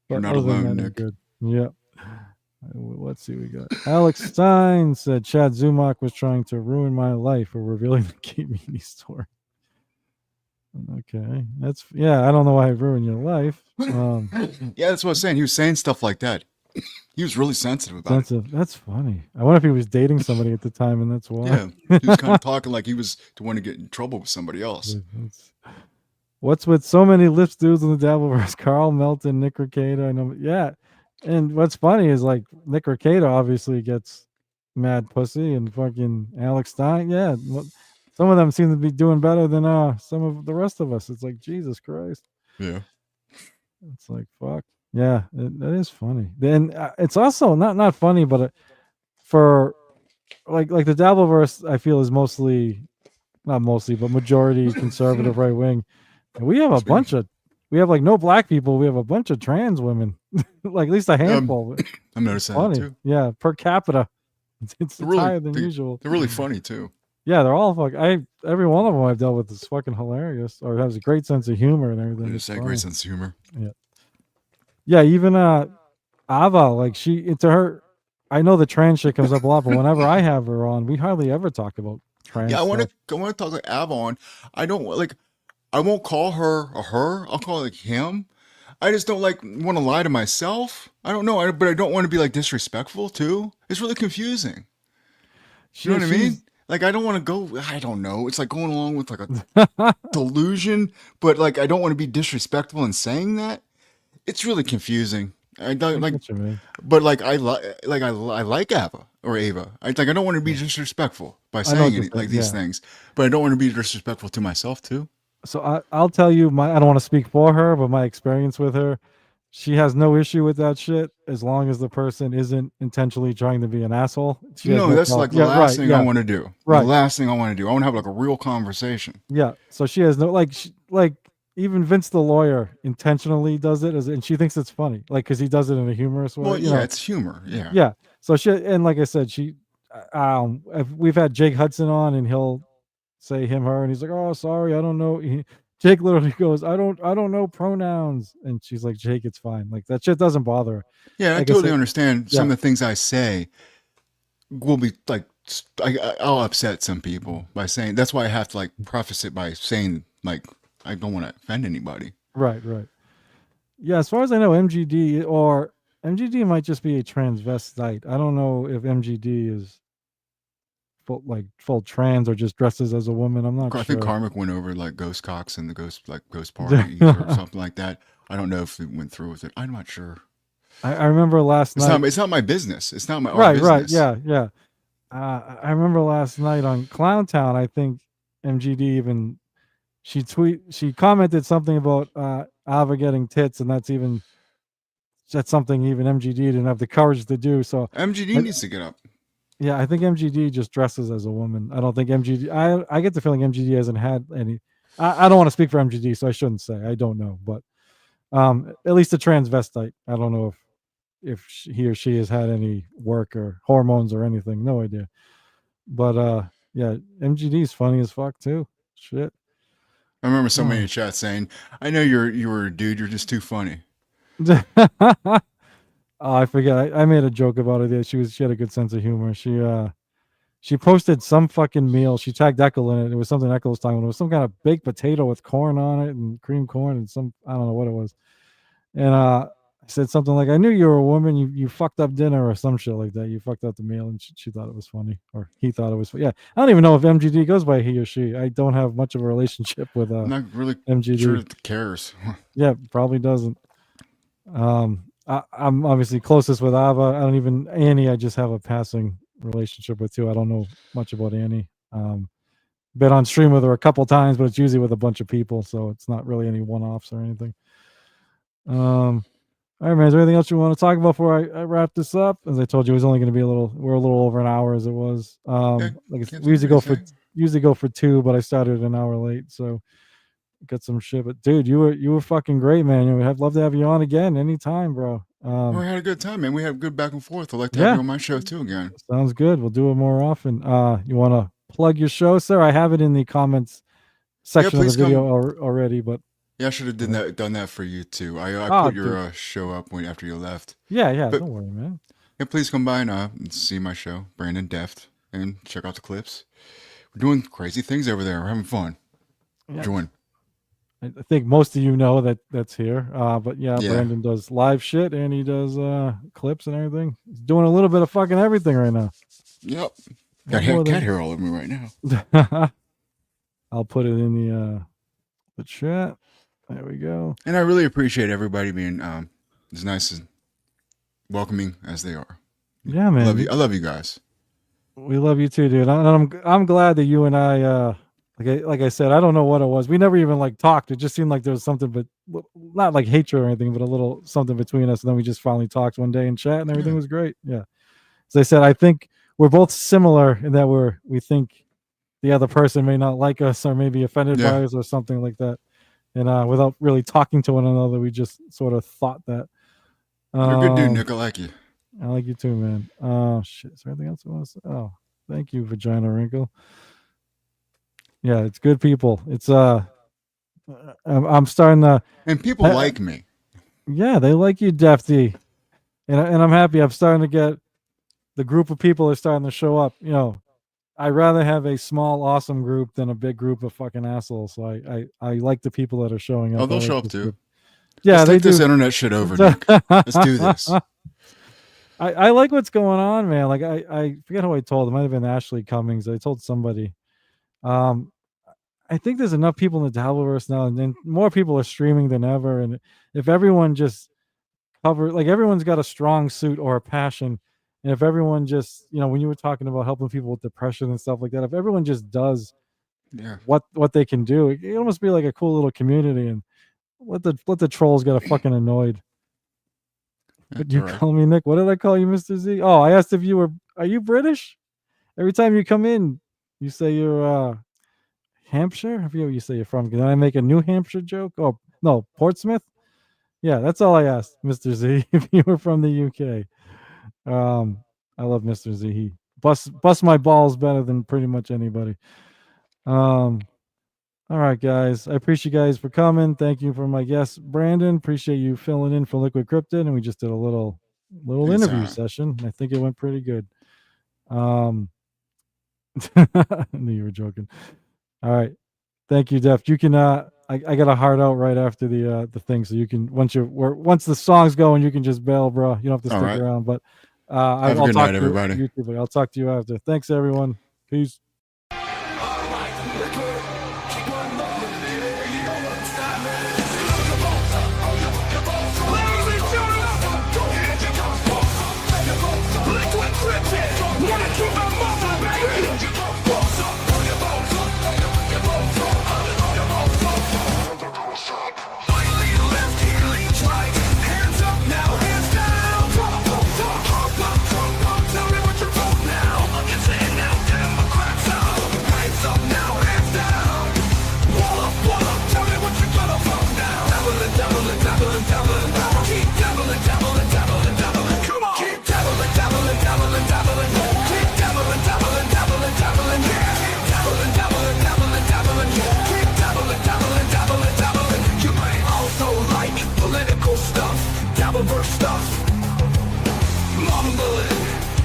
But You're not other than alone, that, I'm Nick. good. Yeah. Let's see, we got Alex Stein said Chad Zumach was trying to ruin my life for revealing the Kate Meany story. Okay, I don't know why I ruined your life. Yeah, that's what I was saying. He was saying stuff like that. He was really sensitive about it. That's funny. I wonder if he was dating somebody at the time, and that's why. Yeah, he was kind of talking like he was to want to get in trouble with somebody else. What's with so many lips dudes in the Dabbleverse? Carl Melton, Nick Ricada. I know. Yeah, and what's funny is like Nick Ricada obviously gets mad pussy, and fucking Alex Stein. Yeah, some of them seem to be doing better than some of the rest of us. It's like Jesus Christ. Yeah. It's like fuck. Yeah, that is funny. Then it's also not funny, but for like the Dabbleverse, I feel is not mostly, but majority conservative right wing. And we have we have like no black people. We have a bunch of trans women, like at least a handful. I'm noticing Funny, that too. yeah, per capita, it's They're really- higher than usual. They're really funny too. Yeah, they're all every one of them I've dealt with is fucking hilarious, or has a great sense of humor and everything. They It's just have funny. great sense of humor. Yeah, even Ava, like to her, I know the trans shit comes up a lot, but whenever I have her on, we hardly ever talk about trans. Yeah, I want stuff. to talk like Avon. I won't call her a her. I'll call her like him. I just don't want to lie to myself. I don't know, but I don't want to be like disrespectful too. It's really confusing. You know what I mean? Like I don't want to go. I don't know. It's like going along with like a delusion, but like I don't want to be disrespectful in saying that. It's really confusing. I don't like, What you mean. but like I like Ava or Ava. I don't want to be disrespectful by know saying what you're it, like saying, these yeah. things, but I don't want to be disrespectful to myself too. So I'll tell you I don't want to speak for her, but my experience with her, she has no issue with that shit as long as the person isn't intentionally trying to be an asshole. She has No, that's problem. like the last thing I yeah, want to do. Right. The last thing I want to do. I want to have like a real conversation. Yeah. So she has no like even Vince the lawyer intentionally does it, and she thinks it's funny, like because he does it in a humorous way. Well, yeah, it's humor. Yeah. Yeah. So she, and like I said, we've had Jake Hudson on, and he'll say him, her, and he's like, "Oh, sorry, I don't know." Jake literally goes, I don't know pronouns," and she's like, "Jake, it's fine. Like that shit doesn't bother her." Yeah, I Like I totally said, understand. yeah, Some of the things I say will be like I'll upset some people by saying. That's why I have to like preface it by saying like I don't want to offend anybody. right, right. Yeah, as far as I know, MGD might just be a transvestite. I don't know if MGD is full trans or just dresses as a woman. I'm not I think sure. Karmic went over like Ghost Cox and the Ghost Parties or something like that. I don't know if it went through with it. I'm not sure. I remember last night. It's not my business. It's not our Right, right, business. yeah, yeah. I remember last night on Clowntown. I think MGD even she commented something about Ava getting tits, and that's something even MGD didn't have the courage to do. So MGD I, needs to get up. yeah, I think MGD just dresses as a woman. I don't think MGD. I get the feeling MGD hasn't had any. I don't want to speak for MGD, so I shouldn't say. I don't know, but at least a transvestite. I don't know if he or she has had any work or hormones or anything. No idea. But yeah, MGD is funny as fuck too. Shit. I remember somebody in Oh. the chat saying, "I know you're a dude. You're just too funny." Oh, I forget. I made a joke about it. Yeah, she had a good sense of humor. She posted some fucking meal. She tagged Echo in it. It was something Echo was talking about. It was some kind of baked potato with corn on it and cream corn and some I don't know what it was. And I said something like, "I knew you were a woman. You fucked up dinner or some shit like that. You fucked up the meal." And she thought it was funny, or he thought it was. Yeah, I don't even know if MGD goes by he or she. I don't have much of a relationship with I'm not really sure MGD. it cares. Yeah, probably doesn't. I'm obviously closest with Ava. I don't even Annie. I just have a passing relationship with too. I don't know much about Annie. Been on stream with her a couple times, but it's usually with a bunch of people, so it's not really any one-offs or anything. All right, man. Is there anything else you want to talk about before I wrap this up? As I told you, it was only going to be we're a little over an hour as it was. Yeah, Like can't we think of anything. usually go for 2, but I started an hour late, so got some shit. But dude, you were fucking great, man. I'd love to have you on again anytime, bro. We had a good time, man. We had good back and forth. I'd like to have Yeah, you on my show too again. sounds good. We'll do it more often. You want to plug your show, sir? I have it in the comments Yeah, section of the please video come. already, but Yeah, I should have done that for you too. I oh, put dude. your show up after you left. Yeah, But don't worry, man. yeah, please come by and see my show, Brandon Deft, and check out the clips. We're doing crazy things over there. We're having fun. Yeah, Join. I think most of you know that's here. But yeah, Yeah. Brandon does live shit and he does clips and everything. He's doing a little bit of fucking everything right now. Yep. Got more Cat than hair all over me right now. I'll put it in the chat. There we go. And I really appreciate everybody being as nice and welcoming as they are. Yeah, man. I love you guys. We love you too, dude. I'm glad that you and I like I said, I don't know what it was. We never even like talked. It just seemed like there was something, but not like hatred or anything, but a little something between us. And then we just finally talked one day in chat, and everything was great. Yeah. As I said, I think we're both similar in that we think the other person may not like us or maybe offended by us or something like that. And without really talking to one another, we just sort of thought that. You're a good dude, Nick. I like you. I like you too, man. Oh shit! Is there anything else I want to say? Oh, thank you, Vagina Wrinkle. Yeah, it's good people. It's I'm starting to. And people like me. Yeah, they like you, Defty, and I'm happy. I'm starting to get the group of people are starting to show up. I'd rather have a small, awesome group than a big group of fucking assholes. So I like the people that are showing up. Oh, they'll like show up too. Yeah, let's they take do. This internet shit over, Nick. Let's do this. I like what's going on, man. Like I forget who I told. It might have been Ashley Cummings. I told somebody. I think there's enough people in the Dabbleverse now, and then more people are streaming than ever. And if everyone just everyone's got a strong suit or a passion, and if everyone just, when you were talking about helping people with depression and stuff like that, if everyone just does what they can do, it almost be like a cool little community. And let the trolls get fucking annoyed. But you call me Nick. What did I call you, Mr. Z? Oh, I asked if are you British? Every time you come in, you say you're Hampshire? I forget where you say you're from. Can I make a New Hampshire joke? Oh, no, Portsmouth? Yeah, that's all I asked, Mr. Z, if you were from the UK. I love Mr. Z. He bust my balls better than pretty much anybody. All right, guys. I appreciate you guys for coming. Thank you for my guest, Brandon. Appreciate you filling in for Liquid Cryptid, and we just did a little interview Anytime. session. I think it went pretty good. I knew you were joking. All right. Thank you, Deft. You can I got a heart out right after the thing, so you can once the songs go and you can just bail, bro. You don't have to All stick right. around. But Have a I'll good talk night, to everybody. you. I'll talk to you after. Thanks, everyone. Peace. Stuff, mumbling,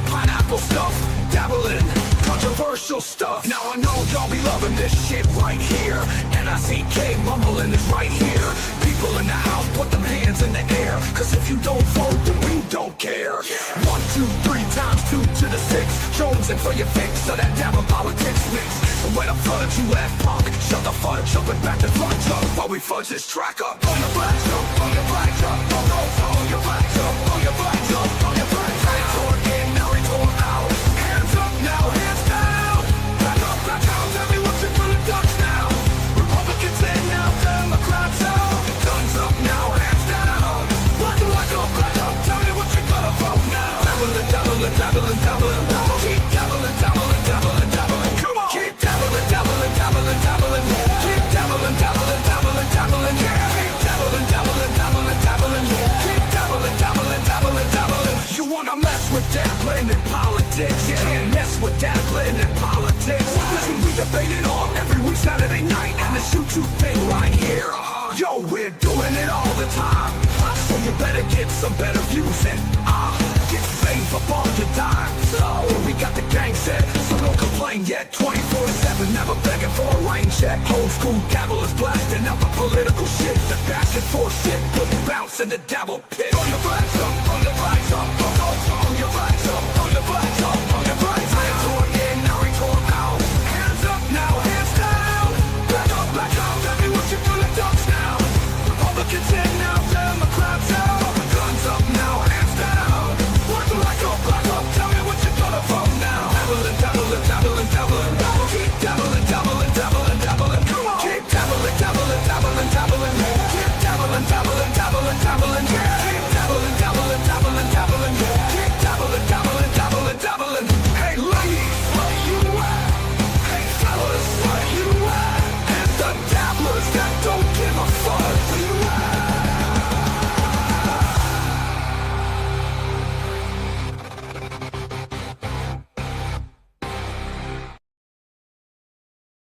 pineapple stuff, dabbling, controversial stuff. Now I know y'all be loving this shit right here. N-I-C-K, mumbling is right here. People in the house, put them hands in the air. Cause if you don't vote, then we don't care. 1, 2, 3 times 2 to the 6. Jonesing for your fix, so that dabble politics mix. And when I fudge you at punk, shut the fudge up and back the fudge up while we fudge this track up. On your flags up, on your flags up, on your flags up, on your flags up, on your flags up. Retort in, now retort out. Hands up now, hands down. Back up, tell me what's in for the ducks now. Republicans in now, Democrats out. Guns up now, hands down. Black up, tell me what you gonna vote now. Dabbling, dabbling, dabbling, dabbling. Keep dabbling, dabbling, dabbling, dabbling. Come on. Keep dabbling, dabbling, dabbling, dabbling. Keep dabbling, dabbling, dabbling, dabbling. Keep dabbling, dabbling, dabbling, dabbling. Keep dabbling, dabbling, dabbling, dabbling. You wanna mess with dabbling in politics? You can't mess with dabbling in politics. Listen, we debate it all every week Saturday night, and the shoot thing right here. Yo, we're doing it all the time, so you better get some better views and get fame up on your dime. So we got the gang set, so don't complain yet. 24/7, never begging for a rain check. Old school dabble is blasting out the political shit. The back and forth shit, put bounce in the dabble pit. On your flags up, on your flags up.